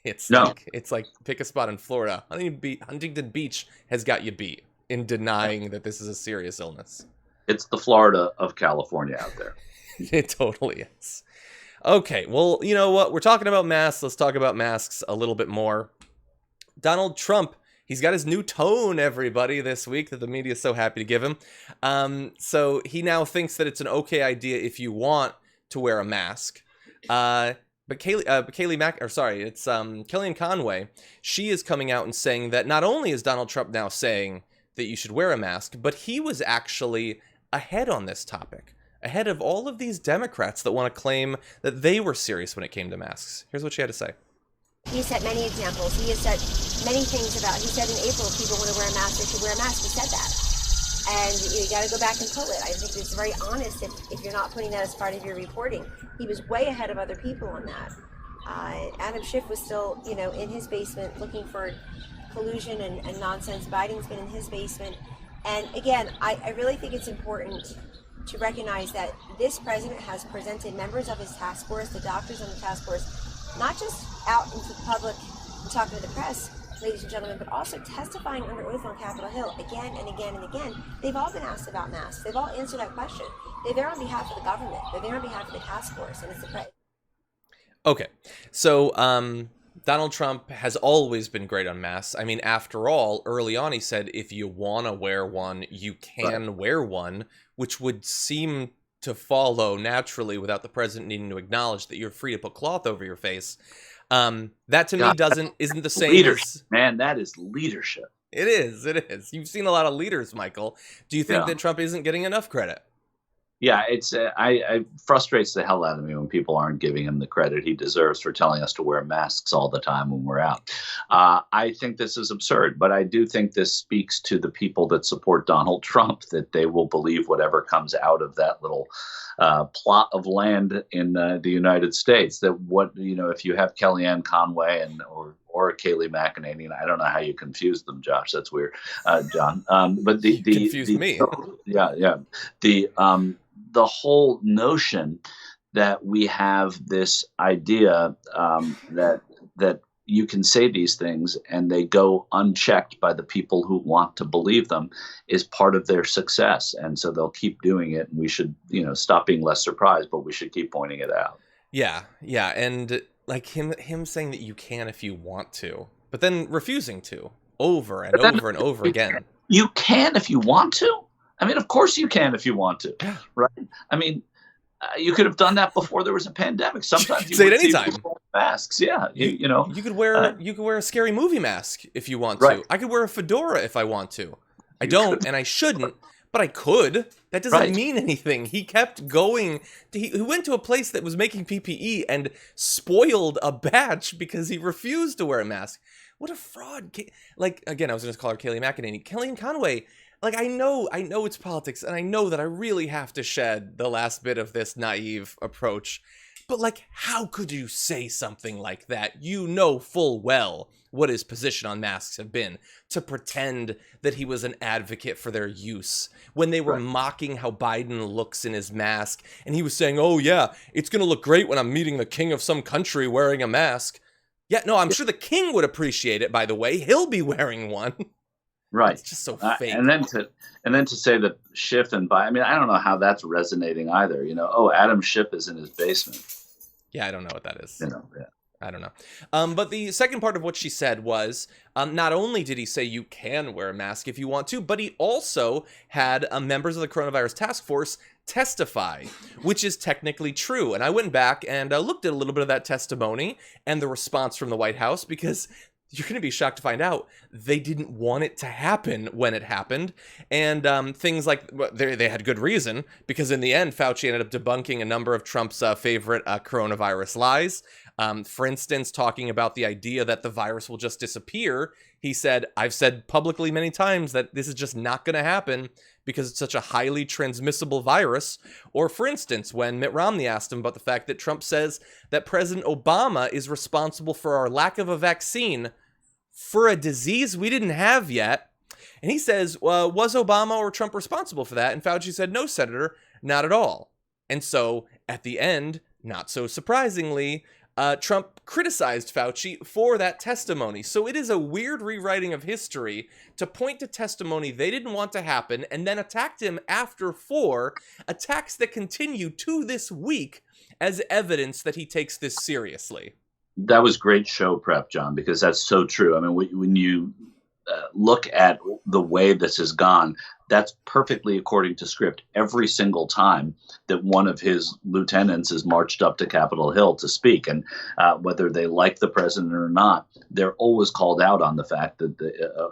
It's like pick a spot in Florida. Huntington Beach has got you beat in denying that this is a serious illness. It's the Florida of California out there. It totally is. Okay, well, you know what? We're talking about masks. Let's talk about masks a little bit more. Donald Trump, he's got his new tone, everybody, this week that the media is so happy to give him. So he now thinks that it's an okay idea if you want to wear a mask. But Kellyanne Conway, she is coming out and saying that not only is Donald Trump now saying that you should wear a mask, but he was actually ahead on this topic, ahead of all of these Democrats that want to claim that they were serious when it came to masks. Here's what she had to say. He set many examples. He has said many things about, he said in April, if people want to wear a mask, they should wear a mask. He said that. And you got to go back and pull it. I think it's very honest if you're not putting that as part of your reporting. He was way ahead of other people on that. Adam Schiff was still, in his basement looking for collusion and nonsense. Biden's been in his basement. And again, I really think it's important to recognize that this president has presented members of his task force, the doctors on the task force, not just out into the public and talking to the press, ladies and gentlemen, but also testifying under oath on Capitol Hill again and again and again. They've all been asked about masks. They've all answered that question. They're there on behalf of the government. They're there on behalf of the task force, and it's the president. Okay, so Donald Trump has always been great on masks. I mean, after all, early on he said, if you want to wear one, you can wear one, which would seem to follow naturally without the president needing to acknowledge that you're free to put cloth over your face. That to me isn't the same leadership, man. That is leadership. It is. You've seen a lot of leaders, Michael. Do you think that Trump isn't getting enough credit? Yeah, it's I frustrates the hell out of me when people aren't giving him the credit he deserves for telling us to wear masks all the time when we're out. I think this is absurd, but I do think this speaks to the people that support Donald Trump, that they will believe whatever comes out of that little plot of land in the United States. That if you have Kellyanne Conway or Kayleigh McEnany, and I don't know how you confuse them, Josh. That's weird, John. But the confused me. The whole notion that we have this idea that you can say these things and they go unchecked by the people who want to believe them is part of their success, and so they'll keep doing it. And we should, stop being less surprised, but we should keep pointing it out. Yeah, and like him saying that you can if you want to, but then refusing to over and over and over again. You can if you want to. I mean, of course you can if you want to, right? I mean, you could have done that before there was a pandemic. Sometimes you say it anytime. Masks, yeah. You could wear a scary movie mask if you want to. I could wear a fedora if I want to. I don't, and I shouldn't, but I could. That doesn't mean anything. He kept going. He went to a place that was making PPE and spoiled a batch because he refused to wear a mask. What a fraud! Like again, I was going to call her Kayleigh McEnany, Kellyanne Conway. Like, I know it's politics, and I know that I really have to shed the last bit of this naive approach, but, like, how could you say something like that? You know full well what his position on masks have been, to pretend that he was an advocate for their use, when they were mocking how Biden looks in his mask, and he was saying, oh, yeah, it's gonna look great when I'm meeting the king of some country wearing a mask. Yeah, no, I'm sure the king would appreciate it, by the way. He'll be wearing one. Right. It's just so fake. And then to say that Schiff and Biden, I mean, I don't know how that's resonating either. Adam Schiff is in his basement. Yeah, I don't know what that is. Yeah. I don't know. But the second part of what she said was, not only did he say you can wear a mask if you want to, but he also had members of the coronavirus task force testify, which is technically true. And I went back and looked at a little bit of that testimony and the response from the White House, because you're going to be shocked to find out they didn't want it to happen when it happened. And things like, they had good reason, because in the end, Fauci ended up debunking a number of Trump's favorite coronavirus lies. For instance, talking about the idea that the virus will just disappear. He said, I've said publicly many times that this is just not going to happen because it's such a highly transmissible virus. Or for instance, when Mitt Romney asked him about the fact that Trump says that President Obama is responsible for our lack of a vaccine for a disease we didn't have yet. And he says, was Obama or Trump responsible for that? And Fauci said, no, Senator, not at all. And so at the end, not so surprisingly, Trump criticized Fauci for that testimony. So it is a weird rewriting of history to point to testimony they didn't want to happen and then attacked him after for attacks that continue to this week as evidence that he takes this seriously. That was great show prep, John, because that's so true. I mean, when you look at the way this has gone, that's perfectly according to script every single time that one of his lieutenants is marched up to Capitol Hill to speak. And whether they like the president or not, they're always called out on the fact that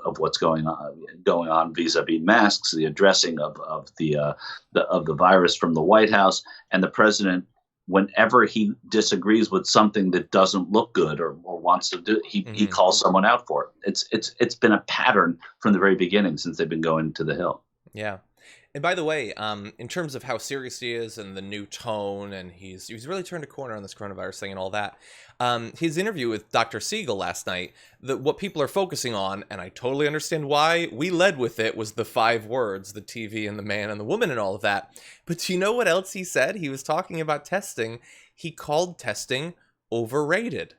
of what's going on vis-a-vis masks, the addressing of the virus from the White House, and the president. Whenever he disagrees with something that doesn't look good or wants to do, he calls someone out for it. It's been a pattern from the very beginning since they've been going to the Hill. Yeah. And by the way, in terms of how serious he is and the new tone, and he's really turned a corner on this coronavirus thing and all that. His interview with Dr. Siegel last night, what people are focusing on, and I totally understand why we led with it, was the 5 words, the TV and the man and the woman and all of that. But do you know what else he said? He was talking about testing. He called testing overrated.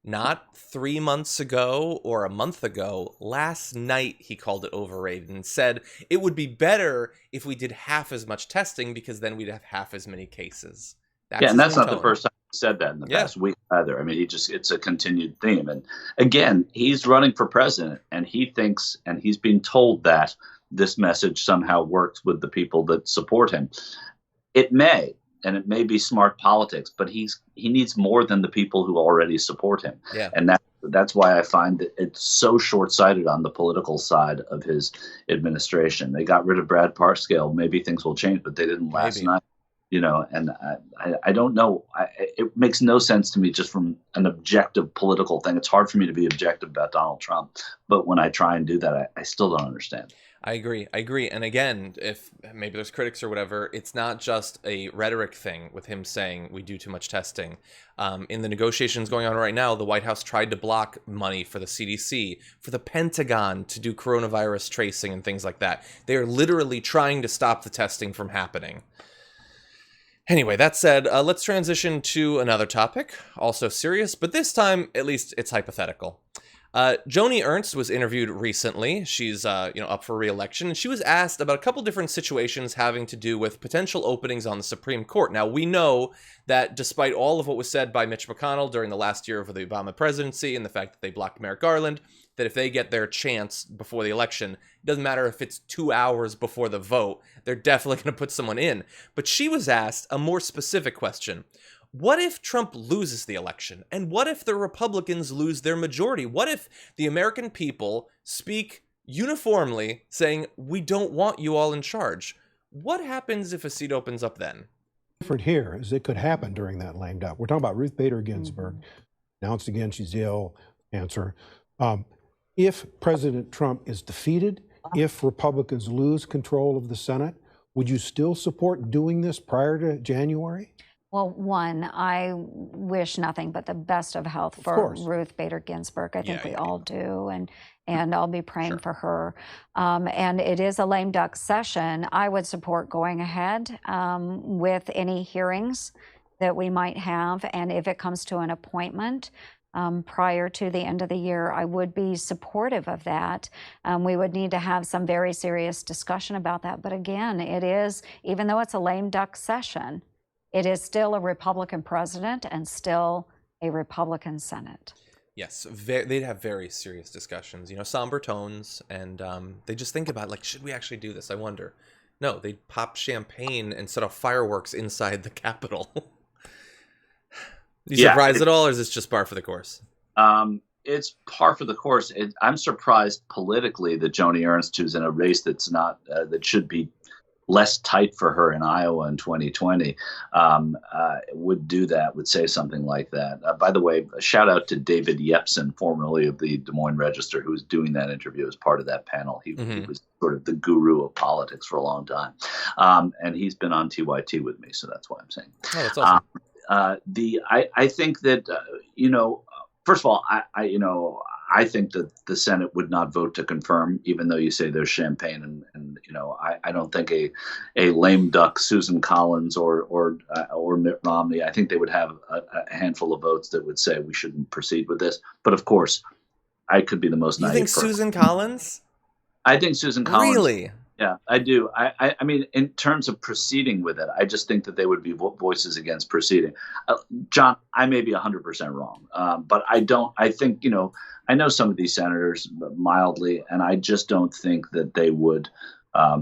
Not 3 months ago or a month ago. Last night, he called it overrated and said it would be better if we did half as much testing because then we'd have half as many cases. And that's not the first time he said that in the past week either. I mean, it's a continued theme. And again, he's running for president and he thinks, and he's being told that this message somehow works with the people that support him. It may. And it may be smart politics, but he needs more than the people who already support him. Yeah. And that's why I find that it's so short-sighted on the political side of his administration. They got rid of Brad Parscale. Maybe things will change, but they didn't last night. And I don't know. It makes no sense to me just from an objective political thing. It's hard for me to be objective about Donald Trump. But when I try and do that, I still don't understand. I agree. And again, if maybe there's critics or whatever, it's not just a rhetoric thing with him saying we do too much testing. In the negotiations going on right now, the White House tried to block money for the CDC, for the Pentagon to do coronavirus tracing and things like that. They are literally trying to stop the testing from happening. Anyway, that said, let's transition to another topic, also serious, but this time, at least it's hypothetical. Joni Ernst was interviewed recently. She's, up for re-election, and she was asked about a couple different situations having to do with potential openings on the Supreme Court. Now, we know that despite all of what was said by Mitch McConnell during the last year of the Obama presidency and the fact that they blocked Merrick Garland, that if they get their chance before the election, it doesn't matter if it's 2 hours before the vote, they're definitely going to put someone in. But she was asked a more specific question. What if Trump loses the election? And what if the Republicans lose their majority? What if the American people speak uniformly saying, we don't want you all in charge? What happens if a seat opens up then? Different here is it could happen during that lame duck. We're talking about Ruth Bader Ginsburg, announced again she's ill, answer. If President Trump is defeated, if Republicans lose control of the Senate, would you still support doing this prior to January? Well, one, I wish nothing but the best of health for Ruth Bader Ginsburg. I think we all do, and I'll be praying for her. And it is a lame duck session. I would support going ahead with any hearings that we might have, and if it comes to an appointment prior to the end of the year, I would be supportive of that. We would need to have some very serious discussion about that. But again, it is, even though it's a lame duck session, it is still a Republican president and still a Republican Senate. Yes, they'd have very serious discussions, somber tones, and they just think about, should we actually do this? I wonder. No, they'd pop champagne and set off fireworks inside the Capitol. You surprised at all, or is this just par for the course? It's par for the course. I'm surprised politically that Joni Ernst, who's in a race that's not, that should be less tight for her in Iowa in 2020, would do that, would say something like that. By the way, a shout out to David Yepsen, formerly of the Des Moines Register, who was doing that interview as part of that panel. He was sort of the guru of politics for a long time. And he's been on TYT with me, so that's why I'm saying. Oh, that's awesome. I think that, first of all, I think that the Senate would not vote to confirm, even though you say there's champagne, and I don't think a lame duck Susan Collins or Mitt Romney. I think they would have a handful of votes that would say we shouldn't proceed with this. But of course, I could be the most naive. You think Susan Collins? I think Susan Collins. Really? Yeah, I do. I mean, in terms of proceeding with it, I just think that they would be voices against proceeding. John, I may be 100% wrong, but I don't. I think, I know some of these senators mildly, and I just don't think that they would, a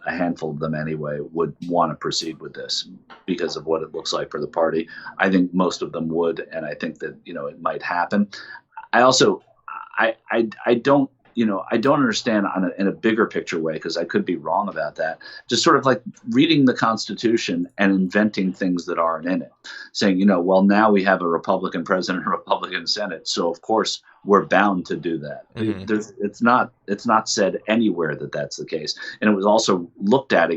handful of them anyway, would want to proceed with this because of what it looks like for the party. I think most of them would, and I think that, it might happen. I also, I don't I don't understand in a bigger picture way, because I could be wrong about that. Just sort of like reading the Constitution and inventing things that aren't in it, saying, well, now we have a Republican president, a Republican Senate, so of course we're bound to do that. It's not said anywhere that that's the case. And it was also looked at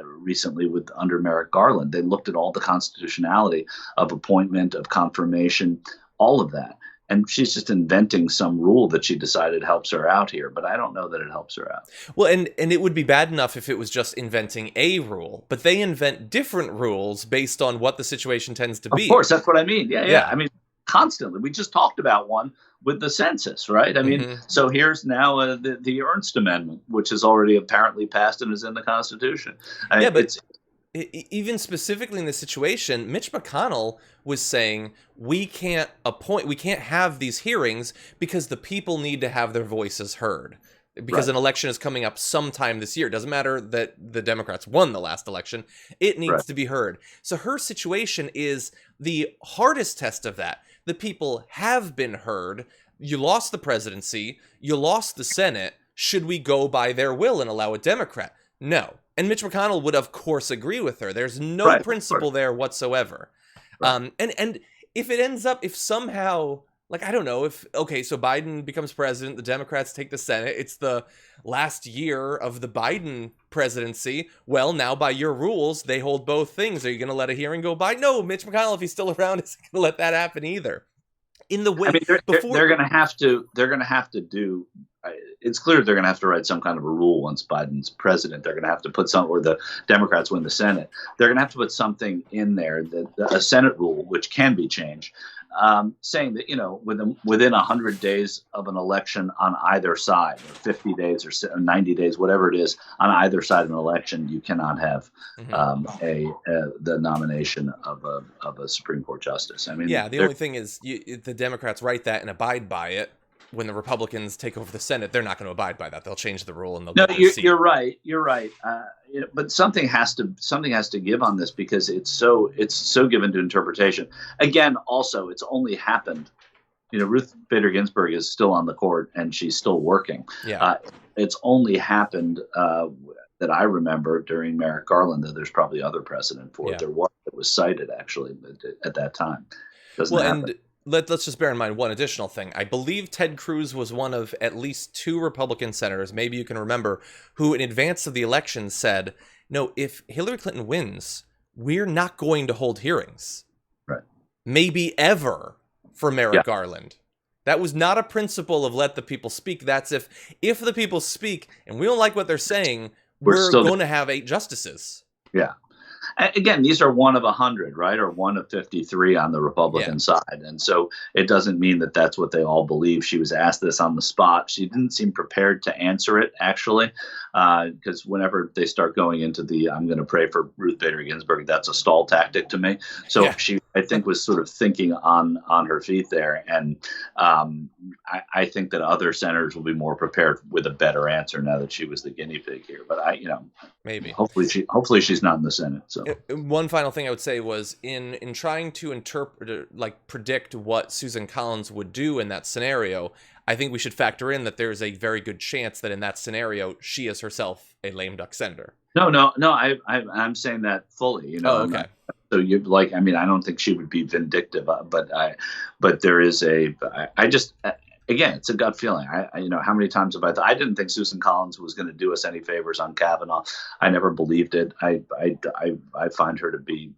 recently under Merrick Garland. They looked at all the constitutionality of appointment, of confirmation, all of that. And she's just inventing some rule that she decided helps her out here, but I don't know that it helps her out. Well, and it would be bad enough if it was just inventing a rule, but they invent different rules based on what the situation tends to be. Of course, that's what I mean. Yeah. I mean, constantly. We just talked about one with the census, right? I mean, so here's now the Ernst Amendment, which has already apparently passed and is in the Constitution. But even specifically in this situation, Mitch McConnell was saying we can't have these hearings because the people need to have their voices heard. Because an election is coming up sometime this year. It doesn't matter that the Democrats won the last election. It needs to be heard. So her situation is the hardest test of that. The people have been heard. You lost the presidency. You lost the Senate. Should we go by their will and allow a Democrat? No. And Mitch McConnell would, of course, agree with her. There's no principle there whatsoever. And if somehow, like, I don't know, so Biden becomes president, the Democrats take the Senate, it's the last year of the Biden presidency. Well, now by your rules, they hold both things. Are you going to let a hearing go by? No, Mitch McConnell, if he's still around, isn't going to let that happen either. In the way, I mean, they're going to have to do. It's clear they're going to have to write some kind of a rule once Biden's president. They're going to have to put or the Democrats win the Senate. They're going to have to put something in there, a Senate rule, which can be changed, saying that, within 100 days of an election on either side, or 50 days or 90 days, whatever it is, on either side of an election, you cannot have the nomination of a Supreme Court justice. I mean, the only thing is the Democrats write that and abide by it. When the Republicans take over the Senate, they're not going to abide by that. They'll change the rule and they'll. No, you're right. You're right. But something has to give on this, because it's so given to interpretation. Again, also, it's only happened. Ruth Bader Ginsburg is still on the court and she's still working. Yeah. It's only happened that I remember during Merrick Garland. Though there's probably other precedent for it. There was cited actually at that time. Doesn't happen. And let's just bear in mind one additional thing. I believe Ted Cruz was one of at least 2 Republican senators, maybe you can remember, who in advance of the election said, no, if Hillary Clinton wins, we're not going to hold hearings. Right. Maybe ever for Merrick Garland. That was not a principle of let the people speak. That's if the people speak and we don't like what they're saying, we're going to have 8 justices. Yeah. Again, these are 1 of 100, right? Or 1 of 53 on the Republican side. And so it doesn't mean that that's what they all believe. She was asked this on the spot. She didn't seem prepared to answer it, actually, because whenever they start going into I'm going to pray for Ruth Bader Ginsburg, that's a stall tactic to me. So she, I think, was sort of thinking on her feet there. And I think that other senators will be more prepared with a better answer now that she was the guinea pig here. But maybe hopefully she's not in the Senate. So one final thing I would say was in trying to predict what Susan Collins would do in that scenario, I think we should factor in that there's a very good chance that in that scenario she is herself a lame duck senator. No. I'm saying that fully. Okay. So I don't think she would be vindictive, but there is again, it's a gut feeling. How many times have I didn't think Susan Collins was going to do us any favors on Kavanaugh. I never believed it. I find her to be,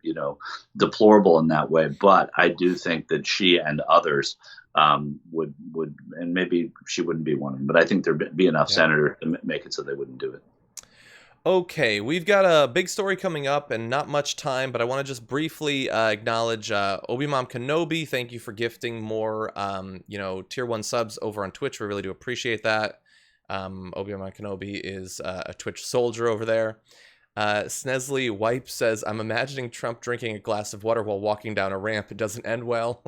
deplorable in that way. But I do think that she and others would, and maybe she wouldn't be one of them, but I think there'd be enough senators to make it so they wouldn't do it. Okay, we've got a big story coming up and not much time, but I want to just briefly acknowledge Obi-Mom Kenobi. Thank you for gifting more, tier 1 subs over on Twitch. We really do appreciate that. Obi-Mom Kenobi is a Twitch soldier over there. Snesley Wipe says, I'm imagining Trump drinking a glass of water while walking down a ramp. It doesn't end well.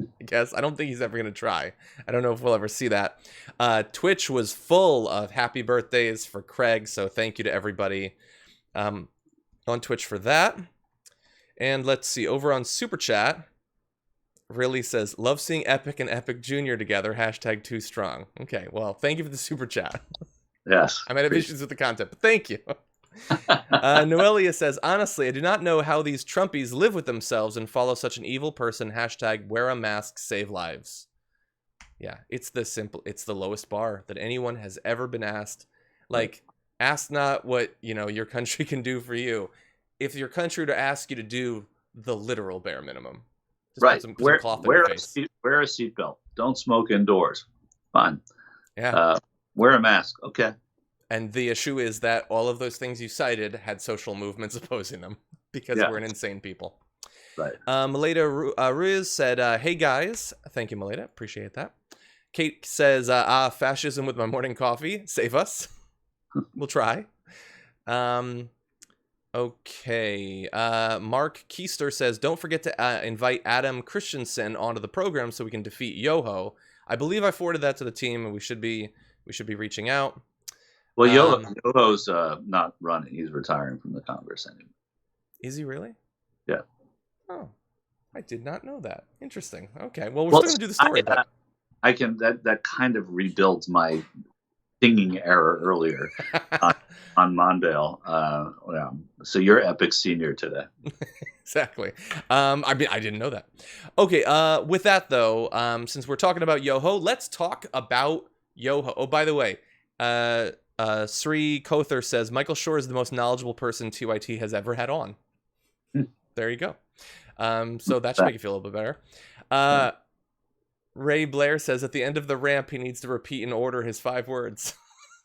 I guess. I don't think he's ever going to try. I don't know if we'll ever see that. Twitch was full of happy birthdays for Craig, so thank you to everybody on Twitch for that. And let's see, over on Super Chat, Really says, love seeing Epic and Epic Jr. together. Hashtag too strong. Okay, well, thank you for the super chat. Yes. I might have issues with the content, but thank you. Noelia says, honestly, I do not know how these Trumpies live with themselves and follow such an evil person. Hashtag wear a mask, save lives. Yeah, it's the lowest bar that anyone has ever been asked. Like, ask not what, your country can do for you. If your country were to ask you to do the literal bare minimum. Just right. put some cloth in your face. Wear a seatbelt. Don't smoke indoors. Fine. Yeah. Wear a mask. Okay. And the issue is that all of those things you cited had social movements opposing them because we're an insane people. Right. Meleda Ruiz said, hey guys. Thank you, Meleda. Appreciate that. Kate says, fascism with my morning coffee. Save us. We'll try. Okay. Mark Keister says, don't forget to invite Adam Christensen onto the program so we can defeat Yoho. I believe I forwarded that to the team, and we should be reaching out. Well, Yoho's not running. He's retiring from the Congress anymore. Is he really? Yeah. Oh, I did not know that. Interesting. Okay. Well, we're still going to do the story. I can. That kind of rebuilds my singing error earlier on Mondale. Yeah. So you're Epic Senior today. Exactly. I didn't know that. Okay. With that though, since we're talking about Yoho, let's talk about Yoho. Oh, by the way, Sri Kothar says Michael Shure is the most knowledgeable person TYT has ever had on. There you go. So that should make you feel a little bit better. Ray Blair says at the end of the ramp, he needs to repeat in order his 5 words.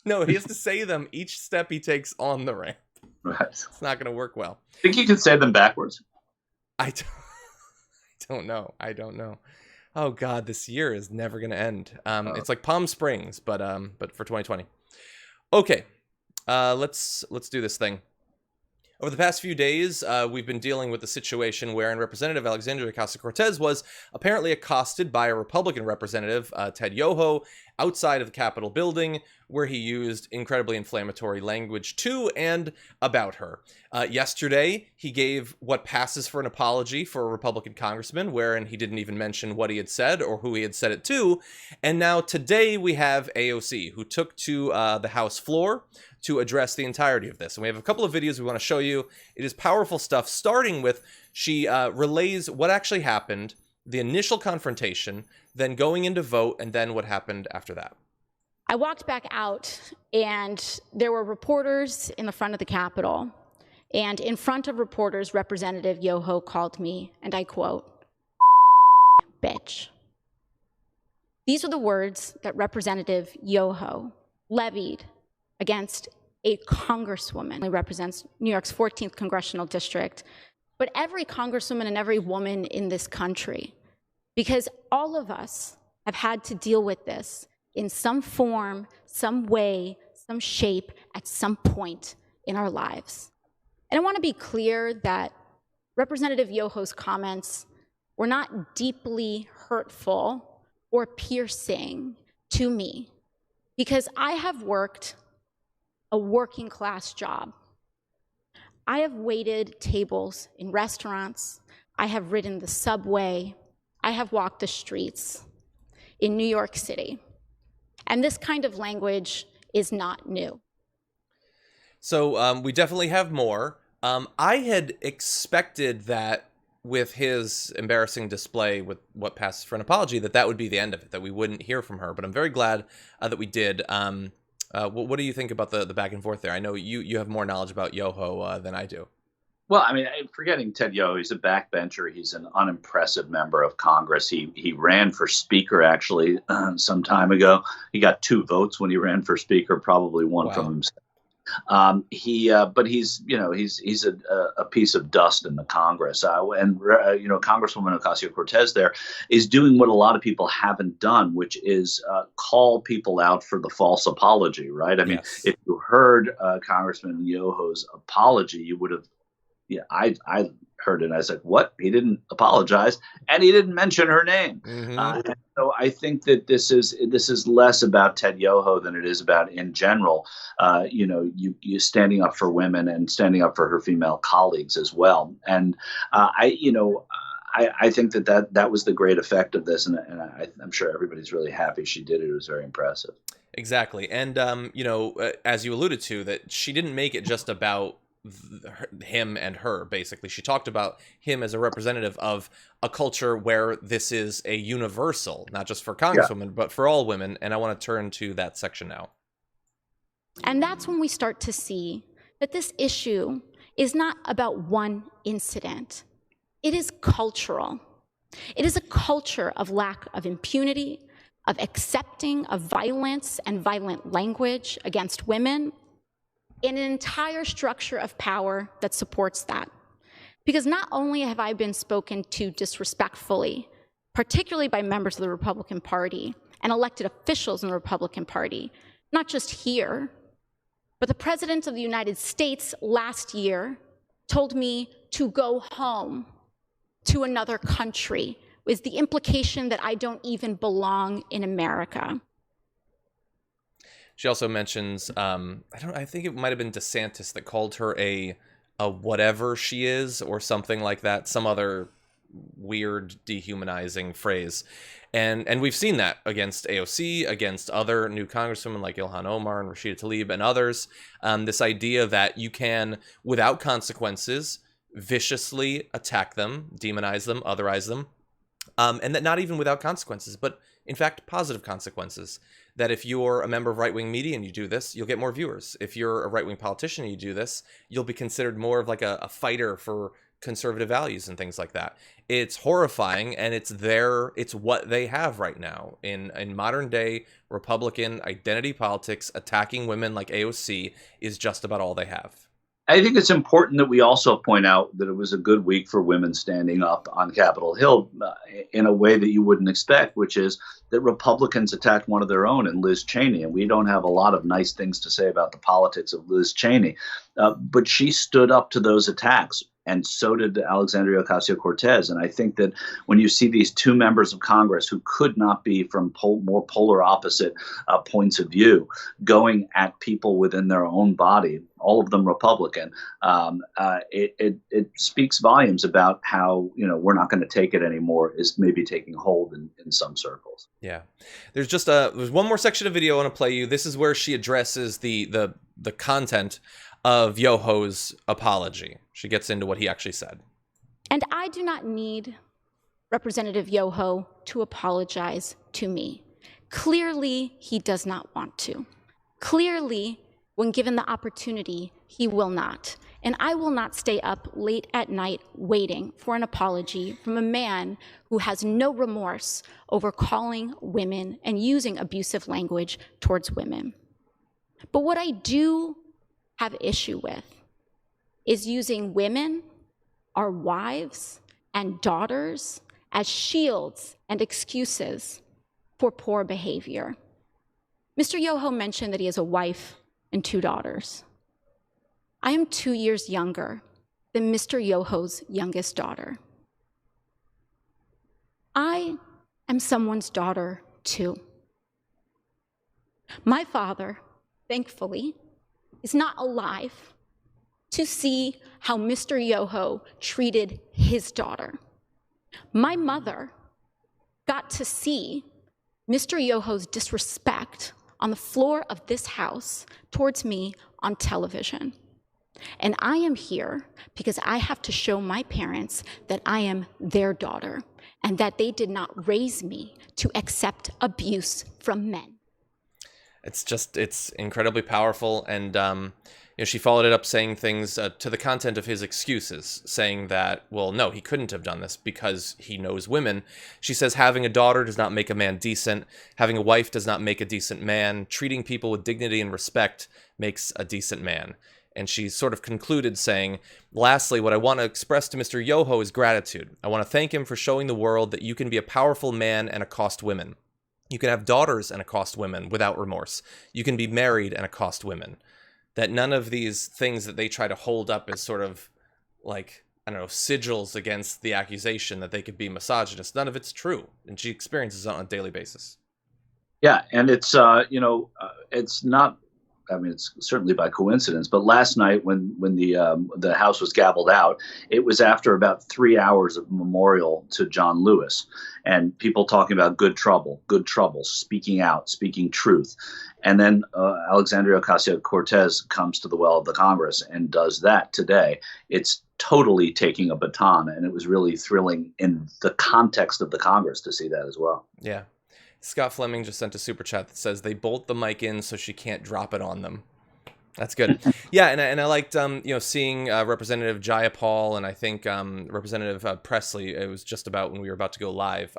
No, he has to say them each step he takes on the ramp. Right. It's not going to work well. Think you can say them backwards? I don't know. Oh God, this year is never going to end. It's like Palm Springs, but for 2020. Okay, let's do this thing. Over the past few days, we've been dealing with the situation wherein Representative Alexandria Ocasio-Cortez was apparently accosted by a Republican representative, Ted Yoho, outside of the Capitol building, where he used incredibly inflammatory language to and about her. Yesterday, he gave what passes for an apology for a Republican congressman, wherein he didn't even mention what he had said or who he had said it to. And now today we have AOC, who took to the House floor to address the entirety of this. And we have a couple of videos we want to show you. It is powerful stuff, starting with she relays what actually happened, the initial confrontation, then going into vote, and then what happened after that. I walked back out, and there were reporters in the front of the Capitol. And in front of reporters, Representative Yoho called me, and I quote, bitch. These are the words that Representative Yoho levied against a congresswoman who represents New York's 14th congressional district, but every congresswoman and every woman in this country, because all of us have had to deal with this in some form, some way, some shape, at some point in our lives. And I want to be clear that Representative Yoho's comments were not deeply hurtful or piercing to me, because I have worked a working class job. I have waited tables in restaurants. I have ridden the subway. I have walked the streets in New York City. And this kind of language is not new. So we definitely have more. I had expected that with his embarrassing display with what passes for an apology, that would be the end of it, that we wouldn't hear from her. But I'm very glad that we did. What do you think about the back and forth there? I know you have more knowledge about Yoho than I do. Well, I mean, forgetting Ted Yoho, he's a backbencher. He's an unimpressive member of Congress. He ran for speaker, actually, some time ago. He got 2 votes when he ran for speaker, probably one from himself. But he's a piece of dust in the Congress. Congresswoman Ocasio-Cortez there is doing what a lot of people haven't done, which is call people out for the false apology, right? I mean, if you heard Congressman Yoho's apology, you would have, I heard it and I said, what? He didn't apologize, and he didn't mention her name. Mm-hmm. So I think that this is less about Ted Yoho than it is about, in general, you standing up for women and standing up for her female colleagues as well. And I think that was the great effect of this, and I'm sure everybody's really happy she did it. It was very impressive. Exactly. And, as you alluded to, that she didn't make it just about him and her, basically. She talked about him as a representative of a culture where this is a universal, not just for congresswomen, but for all women. And I want to turn to that section now. And that's when we start to see that this issue is not about one incident. It is cultural. It is a culture of lack of impunity, of accepting of violence and violent language against women, and an entire structure of power that supports that. Because not only have I been spoken to disrespectfully, particularly by members of the Republican Party and elected officials in the Republican Party, not just here, but the President of the United States last year told me to go home to another country, with the implication that I don't even belong in America. She also mentions, I think it might have been DeSantis that called her a whatever she is, or something like that, some other weird dehumanizing phrase. And we've seen that against AOC, against other new congresswomen like Ilhan Omar and Rashida Tlaib and others. This idea that you can, without consequences, viciously attack them, demonize them, otherize them, and that not even without consequences, but in fact positive consequences. That if you're a member of right-wing media and you do this, you'll get more viewers. If you're a right-wing politician and you do this, you'll be considered more of like a fighter for conservative values and things like that. It's horrifying, and it's what they have right now in modern day Republican identity politics. Attacking women like AOC is just about all they have. I think it's important that we also point out that it was a good week for women standing up on Capitol Hill in a way that you wouldn't expect, which is that Republicans attacked one of their own in Liz Cheney. And we don't have a lot of nice things to say about the politics of Liz Cheney, but she stood up to those attacks. And so did Alexandria Ocasio-Cortez. And I think that when you see these two members of Congress who could not be from more polar opposite points of view going at people within their own body, all of them Republican, it speaks volumes about how, we're not going to take it anymore is maybe taking hold in some circles. Yeah. There's one more section of video I want to play you. This is where she addresses the content of Yoho's apology. She gets into what he actually said. And I do not need Representative Yoho to apologize to me. Clearly, he does not want to. Clearly, when given the opportunity, he will not. And I will not stay up late at night waiting for an apology from a man who has no remorse over calling women and using abusive language towards women. But what I do have issue with is using women, our wives and daughters, as shields and excuses for poor behavior. Mr. Yoho mentioned that he has a wife and 2 daughters. I am 2 years younger than Mr. Yoho's youngest daughter. I am someone's daughter too. My father, thankfully, is not alive to see how Mr. Yoho treated his daughter. My mother got to see Mr. Yoho's disrespect on the floor of this house towards me on television. And I am here because I have to show my parents that I am their daughter and that they did not raise me to accept abuse from men. It's incredibly powerful. And, she followed it up saying things to the content of his excuses, saying that, well, no, he couldn't have done this because he knows women. She says having a daughter does not make a man decent. Having a wife does not make a decent man. Treating people with dignity and respect makes a decent man. And she sort of concluded saying, lastly, what I want to express to Mr. Yoho is gratitude. I want to thank him for showing the world that you can be a powerful man and accost women. You can have daughters and accost women without remorse. You can be married and accost women. That none of these things that they try to hold up as sort of like, I don't know, sigils against the accusation that they could be misogynist, none of it's true. And she experiences it on a daily basis. Yeah, and it's, it's not I mean, it's certainly by coincidence, but last night when the House was gabbled out, it was after about 3 hours of memorial to John Lewis and people talking about good trouble, speaking out, speaking truth. And then Alexandria Ocasio-Cortez comes to the well of the Congress and does that today. It's totally taking a baton, and it was really thrilling in the context of the Congress to see that as well. Yeah. Scott Fleming just sent a super chat that says they bolt the mic in so she can't drop it on them. That's good. Yeah, and I liked seeing Representative Jayapal and I think Representative Presley. It was just about when we were about to go live.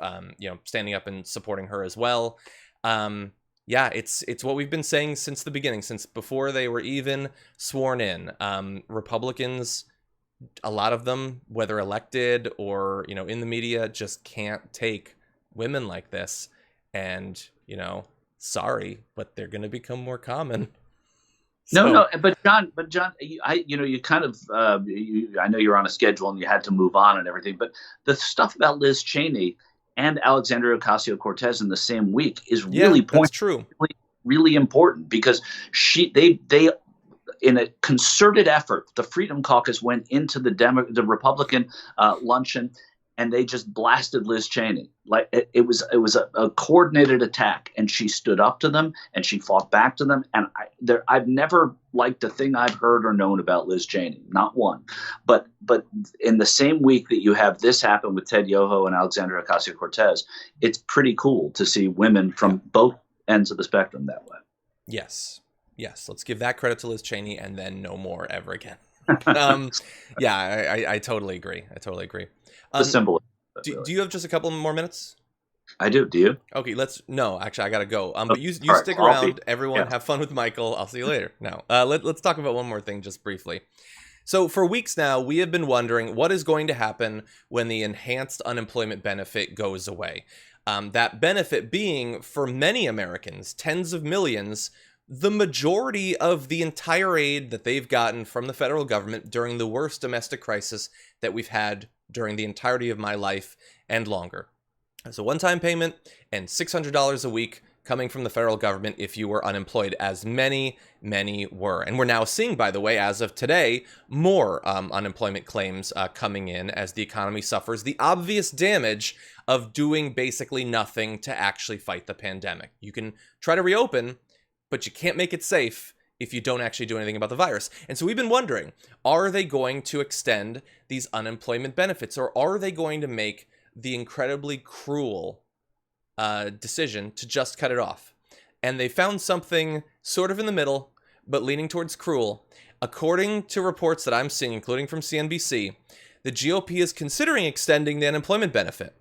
Standing up and supporting her as well. Yeah, it's what we've been saying since the beginning, since before they were even sworn in. Republicans, a lot of them, whether elected or in the media, just can't take women like this. And, sorry, but they're going to become more common. No, but John, you kind of, I know you're on a schedule and you had to move on and everything, but the stuff about Liz Cheney and Alexandria Ocasio-Cortez in the same week is really really important because they in a concerted effort, the Freedom Caucus went into the Republican luncheon and they just blasted Liz Cheney. Like it was a coordinated attack, and she stood up to them and she fought back to them. And I've never liked a thing I've heard or known about Liz Cheney, not one. But in the same week that you have this happen with Ted Yoho and Alexandria Ocasio-Cortez, it's pretty cool to see women from both ends of the spectrum that way. Yes. Let's give that credit to Liz Cheney and then no more ever again. I totally agree. The symbol. Do you have just a couple more minutes? I do. Do you? Okay, no, actually, I gotta go. But you stick around. Everyone, have fun with Michael. I'll see you later. Now, let's talk about one more thing just briefly. So for weeks now, we have been wondering what is going to happen when the enhanced unemployment benefit goes away. That benefit being, for many Americans, tens of millions, the majority of the entire aid that they've gotten from the federal government during the worst domestic crisis that we've had during the entirety of my life and longer. It's a one-time payment and $600 a week coming from the federal government if you were unemployed, as many were. And we're now seeing, by the way, as of today, more unemployment claims coming in as the economy suffers the obvious damage of doing basically nothing to actually fight the pandemic. You can try to reopen, but you can't make it safe if you don't actually do anything about the virus. And so we've been wondering, are they going to extend these unemployment benefits, or are they going to make the incredibly cruel decision to just cut it off? And they found something sort of in the middle, but leaning towards cruel. According to reports that I'm seeing, including from CNBC, the GOP is considering extending the unemployment benefit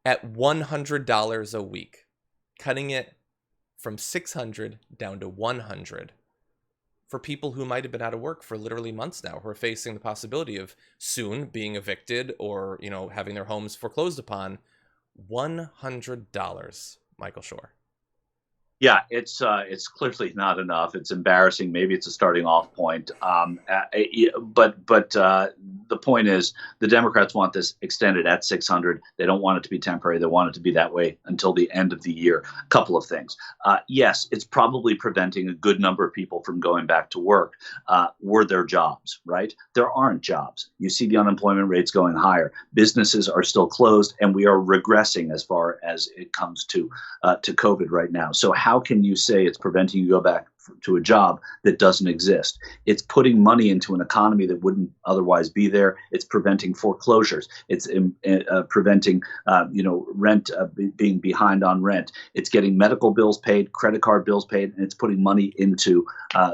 at $100 a week, cutting it from $600 down to $100 for people who might have been out of work for literally months now, who are facing the possibility of soon being evicted or, having their homes foreclosed upon. $100, Michael Shure. Yeah, it's clearly not enough. It's embarrassing. Maybe it's a starting off point. But the point is, the Democrats want this extended at $600. They don't want it to be temporary. They want it to be that way until the end of the year. A couple of things. Yes, it's probably preventing a good number of people from going back to work. Were there jobs, right? There aren't jobs. You see the unemployment rates going higher. Businesses are still closed, and we are regressing as far as it comes to COVID right now. So how can you say it's preventing you to go back to a job that doesn't exist? It's putting money into an economy that wouldn't otherwise be there. It's preventing foreclosures. It's preventing, rent being behind on rent. It's getting medical bills paid, credit card bills paid, and it's putting money into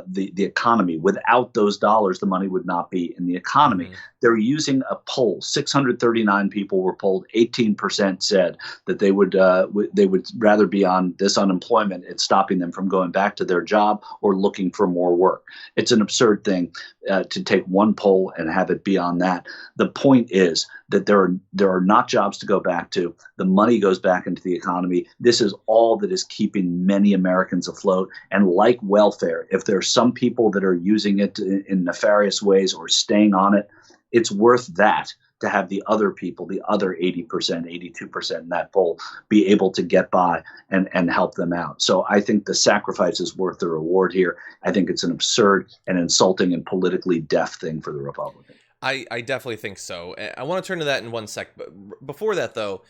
the economy. Without those dollars, the money would not be in the economy. Mm-hmm. They're using a poll. 639 people were polled. 18% said that they would rather be on this unemployment. It's stopping them from going back to their job or looking for more work. It's an absurd thing to take one poll and have it be on that. The point is that there are not jobs to go back to. The money goes back into the economy. This is all that is keeping many Americans afloat. And like welfare, if there are some people that are using it in nefarious ways or staying on it, it's worth that to have the other people, the other 80%, 82% in that poll, be able to get by and help them out. So I think the sacrifice is worth the reward here. I think it's an absurd and insulting and politically deaf thing for the Republicans. I definitely think so. I want to turn to that in one sec. But before that, though,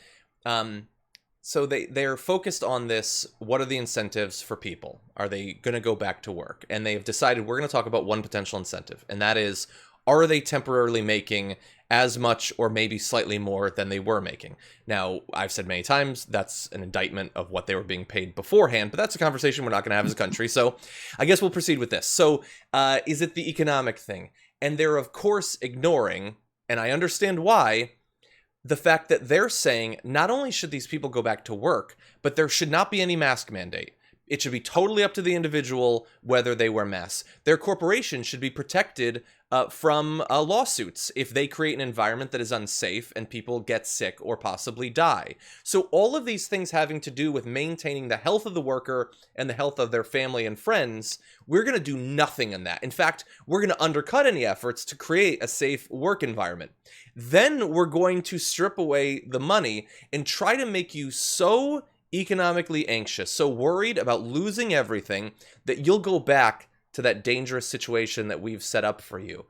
so they're focused on this. What are the incentives for people? Are they going to go back to work? And they've decided we're going to talk about one potential incentive, and that is, are they temporarily making as much or maybe slightly more than they were making? Now, I've said many times that's an indictment of what they were being paid beforehand, but that's a conversation we're not going to have as a country. So I guess we'll proceed with this. So is it the economic thing? And they're, of course, ignoring, and I understand why, the fact that they're saying not only should these people go back to work, but there should not be any mask mandate. It should be totally up to the individual whether they wear masks. Their corporation should be protected from lawsuits if they create an environment that is unsafe and people get sick or possibly die. So all of these things having to do with maintaining the health of the worker and the health of their family and friends, we're going to do nothing in that. In fact, we're going to undercut any efforts to create a safe work environment. Then we're going to strip away the money and try to make you so economically anxious, so worried about losing everything that you'll go back to that dangerous situation that we've set up for you.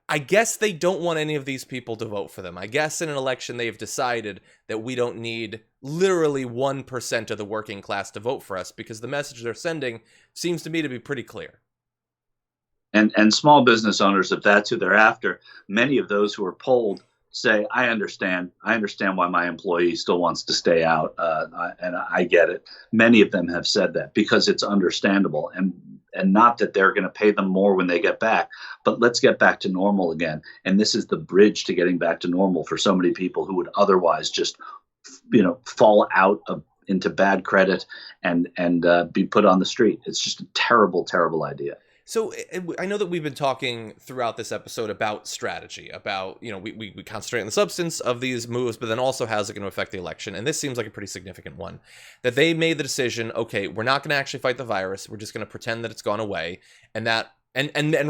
I guess they don't want any of these people to vote for them. I guess in an election they've decided that we don't need literally 1% of the working class to vote for us, because the message they're sending seems to me to be pretty clear. And small business owners, if that's who they're after, many of those who are polled say, I understand why my employee still wants to stay out, and I get it. Many of them have said that because it's understandable, and not that they're going to pay them more when they get back, but let's get back to normal again. And this is the bridge to getting back to normal for so many people who would otherwise just, fall out into bad credit and be put on the street. It's just a terrible, terrible idea. So I know that we've been talking throughout this episode about strategy, about, we concentrate on the substance of these moves, but then also how's it going to affect the election? And this seems like a pretty significant one, that they made the decision, okay, we're not going to actually fight the virus. We're just going to pretend that it's gone away and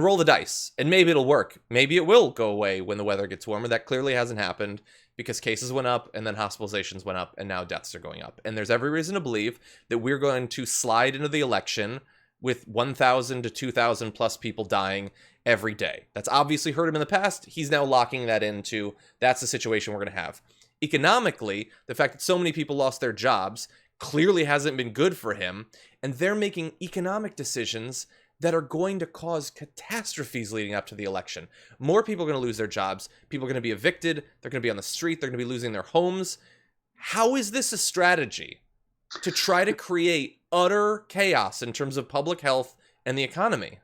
roll the dice. And maybe it'll work. Maybe it will go away when the weather gets warmer. That clearly hasn't happened because cases went up and then hospitalizations went up and now deaths are going up. And there's every reason to believe that we're going to slide into the election with 1,000 to 2,000 plus people dying every day. That's obviously hurt him in the past. He's now locking that into, that's the situation we're going to have. Economically, the fact that so many people lost their jobs clearly hasn't been good for him, and they're making economic decisions that are going to cause catastrophes leading up to the election. More people are going to lose their jobs. People are going to be evicted. They're going to be on the street. They're going to be losing their homes. How is this a strategy to try to create utter chaos in terms of public health and the economy?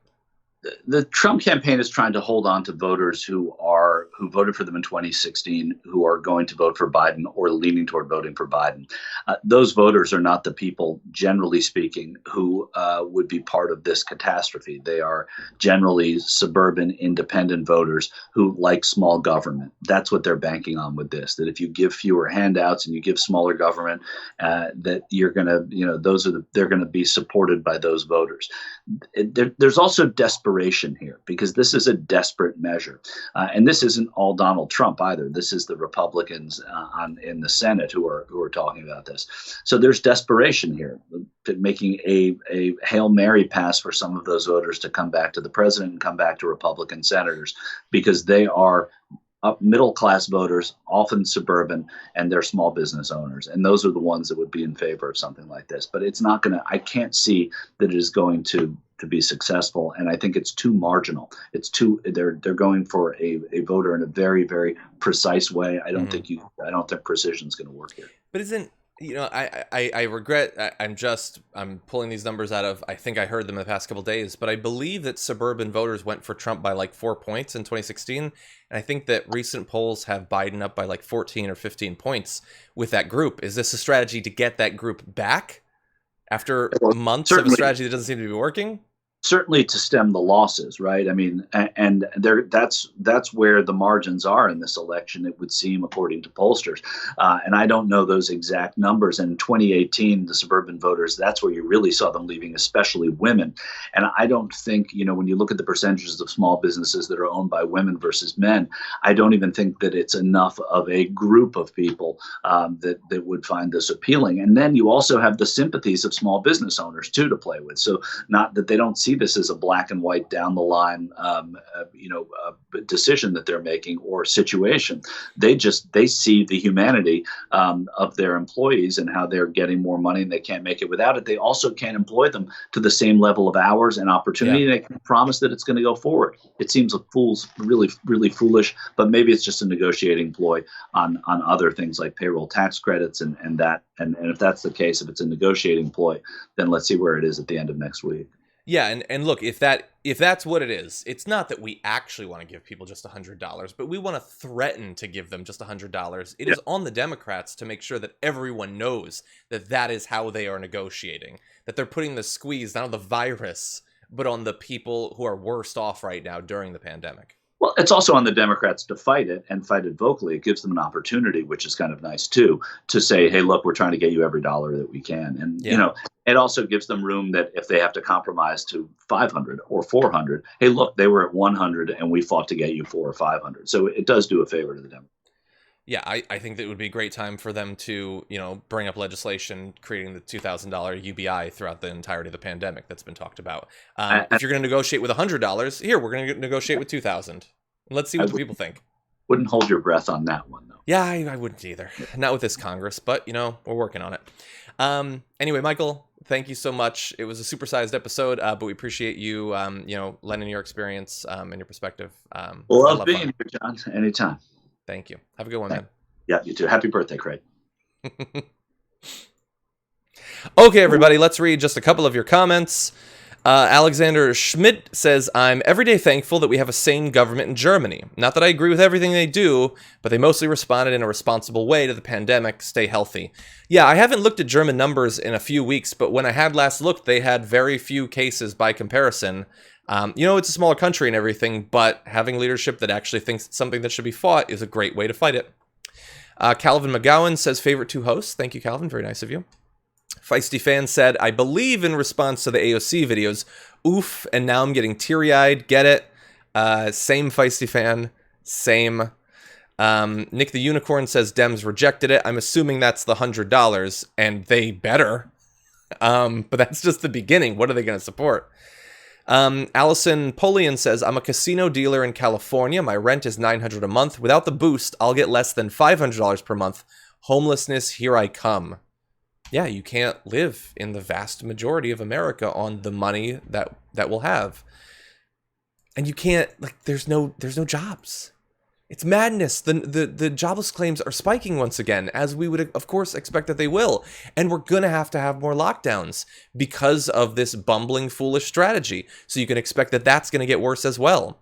The Trump campaign is trying to hold on to voters who voted for them in 2016, who are going to vote for Biden or leaning toward voting for Biden. Those voters are not the people, generally speaking, who would be part of this catastrophe. They are generally suburban, independent voters who like small government. That's what they're banking on with this, that if you give fewer handouts and you give smaller government, that you're going to, they're going to be supported by those voters. There's also desperation here because this is a desperate measure. And this isn't all Donald Trump either. This is the Republicans in the Senate who are talking about this. So there's desperation here, making a Hail Mary pass for some of those voters to come back to the president and come back to Republican senators because they are middle-class voters, often suburban, and they're small business owners. And those are the ones that would be in favor of something like this. But it's not going to, I can't see that it is going to be successful. And I think it's too marginal. It's too, they're going for a voter in a very, very precise way. I don't think precision is going to work here. But isn't, I regret, I'm pulling these numbers out of, I think I heard them in the past couple of days, but I believe that suburban voters went for Trump by like 4 points in 2016. And I think that recent polls have Biden up by like 14 or 15 points with that group. Is this a strategy to get that group back after months of a strategy that doesn't seem to be working? certainly to stem the losses, right? I mean, and that's where the margins are in this election, it would seem, according to pollsters. And I don't know those exact numbers. And in 2018, the suburban voters, that's where you really saw them leaving, especially women. And I don't think, when you look at the percentages of small businesses that are owned by women versus men, I don't even think that it's enough of a group of people that would find this appealing. And then you also have the sympathies of small business owners too to play with. So not that they don't see this as a black and white down the line, decision that they're making or situation. They see the humanity of their employees and how they're getting more money and they can't make it without it. They also can't employ them to the same level of hours and opportunity. Yeah. They can promise that it's going to go forward. It seems like really, really foolish, but maybe it's just a negotiating ploy on other things like payroll tax credits and that. And if that's the case, if it's a negotiating ploy, then let's see where it is at the end of next week. Yeah, and look, if that's what it is, it's not that we actually want to give people just $100, but we want to threaten to give them just $100. It is on the Democrats to make sure that everyone knows that that is how they are negotiating, that they're putting the squeeze not on the virus, but on the people who are worst off right now during the pandemic. Well, it's also on the Democrats to fight it and fight it vocally. It gives them an opportunity, which is kind of nice, too, to say, hey, look, we're trying to get you every dollar that we can. And, it also gives them room that if they have to compromise to 500 or 400, hey, look, they were at 100 and we fought to get you 400 or 500. So it does do a favor to the Democrats. Yeah, I think that it would be a great time for them to, bring up legislation creating the $2,000 UBI throughout the entirety of the pandemic that's been talked about. If you're going to negotiate with $100, here, we're going to negotiate with $2,000. Let's see what the people think. Wouldn't hold your breath on that one, though. Yeah, I wouldn't either. Not with this Congress, but, we're working on it. Anyway, Michael, thank you so much. It was a supersized episode, but we appreciate you, lending your experience and your perspective. Love being here, John. Anytime. Thank you. Have a good one, man. Yeah, you too. Happy birthday, Craig. Okay, everybody, let's read just a couple of your comments. Alexander Schmidt says, I'm everyday thankful that we have a sane government in Germany. Not that I agree with everything they do, but they mostly responded in a responsible way to the pandemic. Stay healthy. Yeah, I haven't looked at German numbers in a few weeks, but when I had last looked, they had very few cases by comparison. It's a smaller country and everything, but having leadership that actually thinks it's something that should be fought is a great way to fight it. Calvin McGowan says, favorite two hosts. Thank you, Calvin. Very nice of you. Feisty Fan said, I believe in response to the AOC videos, oof, and now I'm getting teary-eyed. Get it? Same Feisty Fan. Same. Nick the Unicorn says, Dems rejected it. I'm assuming that's the $100, and they better. But that's just the beginning. What are they going to support? Allison Polian says, I'm a casino dealer in California. My rent is $900 a month. Without the boost, I'll get less than $500 per month. Homelessness, here I come. Yeah, you can't live in the vast majority of America on the money that we'll have. And you can't, there's no jobs. It's madness. The jobless claims are spiking once again, as we would, of course, expect that they will. And we're going to have more lockdowns because of this bumbling, foolish strategy. So you can expect that that's going to get worse as well.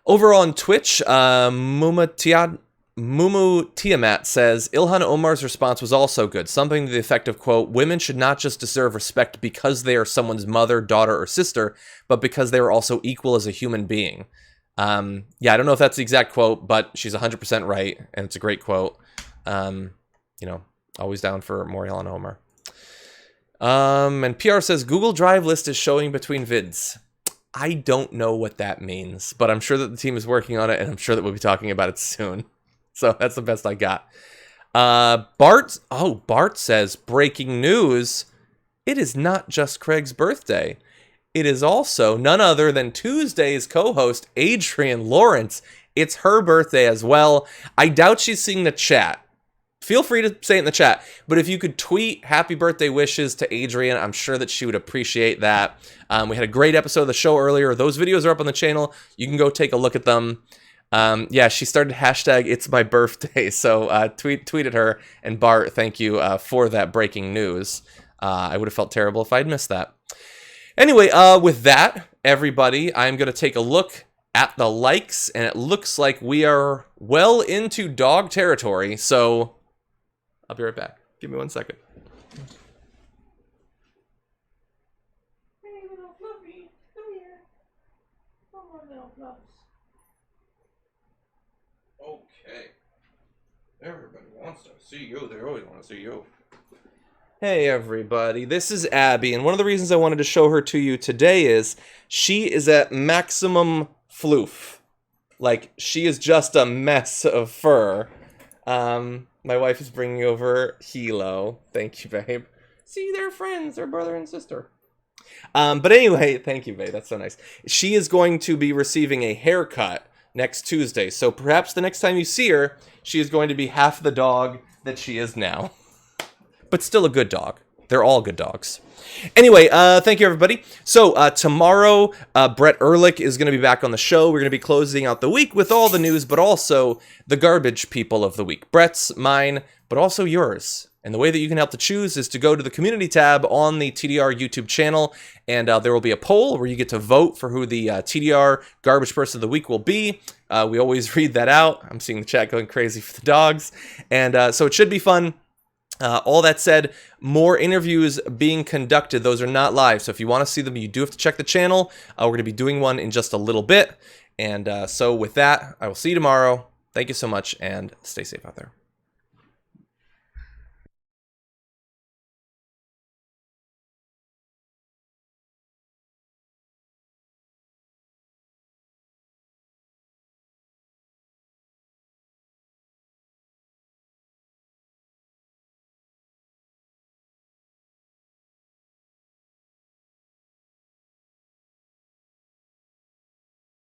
Over on Twitch, Mumu Tiamat says, Ilhan Omar's response was also good. Something to the effect of, quote, women should not just deserve respect because they are someone's mother, daughter, or sister, but because they are also equal as a human being. Yeah, I don't know if that's the exact quote, but she's 100% right, and it's a great quote. Always down for more Ilhan Omar. And PR says, Google Drive list is showing between vids. I don't know what that means, but I'm sure that the team is working on it, and I'm sure that we'll be talking about it soon. So that's the best I got. Bart says, breaking news. It is not just Craig's birthday. It is also none other than Tuesday's co-host, Adrienne Lawrence. It's her birthday as well. I doubt she's seeing the chat. Feel free to say it in the chat. But if you could tweet happy birthday wishes to Adrienne, I'm sure that she would appreciate that. We had a great episode of the show earlier. Those videos are up on the channel. You can go take a look at them. She started hashtag it's my birthday. So tweeted her. And Bart, thank you for that breaking news. I would have felt terrible if I'd missed that. Anyway, with that, everybody, I'm going to take a look at the likes, and it looks like we are well into dog territory, so I'll be right back. Give me 1 second. Hey, little Okay. Everybody wants to see you. They always want to see you. Hey everybody, this is Abby, and one of the reasons I wanted to show her to you today is she is at maximum floof. Like, she is just a mess of fur. My wife is bringing over Hilo. Thank you, babe. See, they're friends. They're brother and sister. But anyway, thank you, babe. That's so nice. She is going to be receiving a haircut next Tuesday, so perhaps the next time you see her, she is going to be half the dog that she is now. But still a good dog. They're all good dogs. Anyway, thank you, everybody. So tomorrow, Brett Ehrlich is going to be back on the show. We're going to be closing out the week with all the news, but also the garbage people of the week. Brett's, mine, but also yours. And the way that you can help to choose is to go to the community tab on the TDR YouTube channel, and there will be a poll where you get to vote for who the TDR garbage person of the week will be. We always read that out. I'm seeing the chat going crazy for the dogs. And so it should be fun. All that said, more interviews being conducted. Those are not live, so if you want to see them, you do have to check the channel. We're going to be doing one in just a little bit. And so with that, I will see you tomorrow. Thank you so much, and stay safe out there.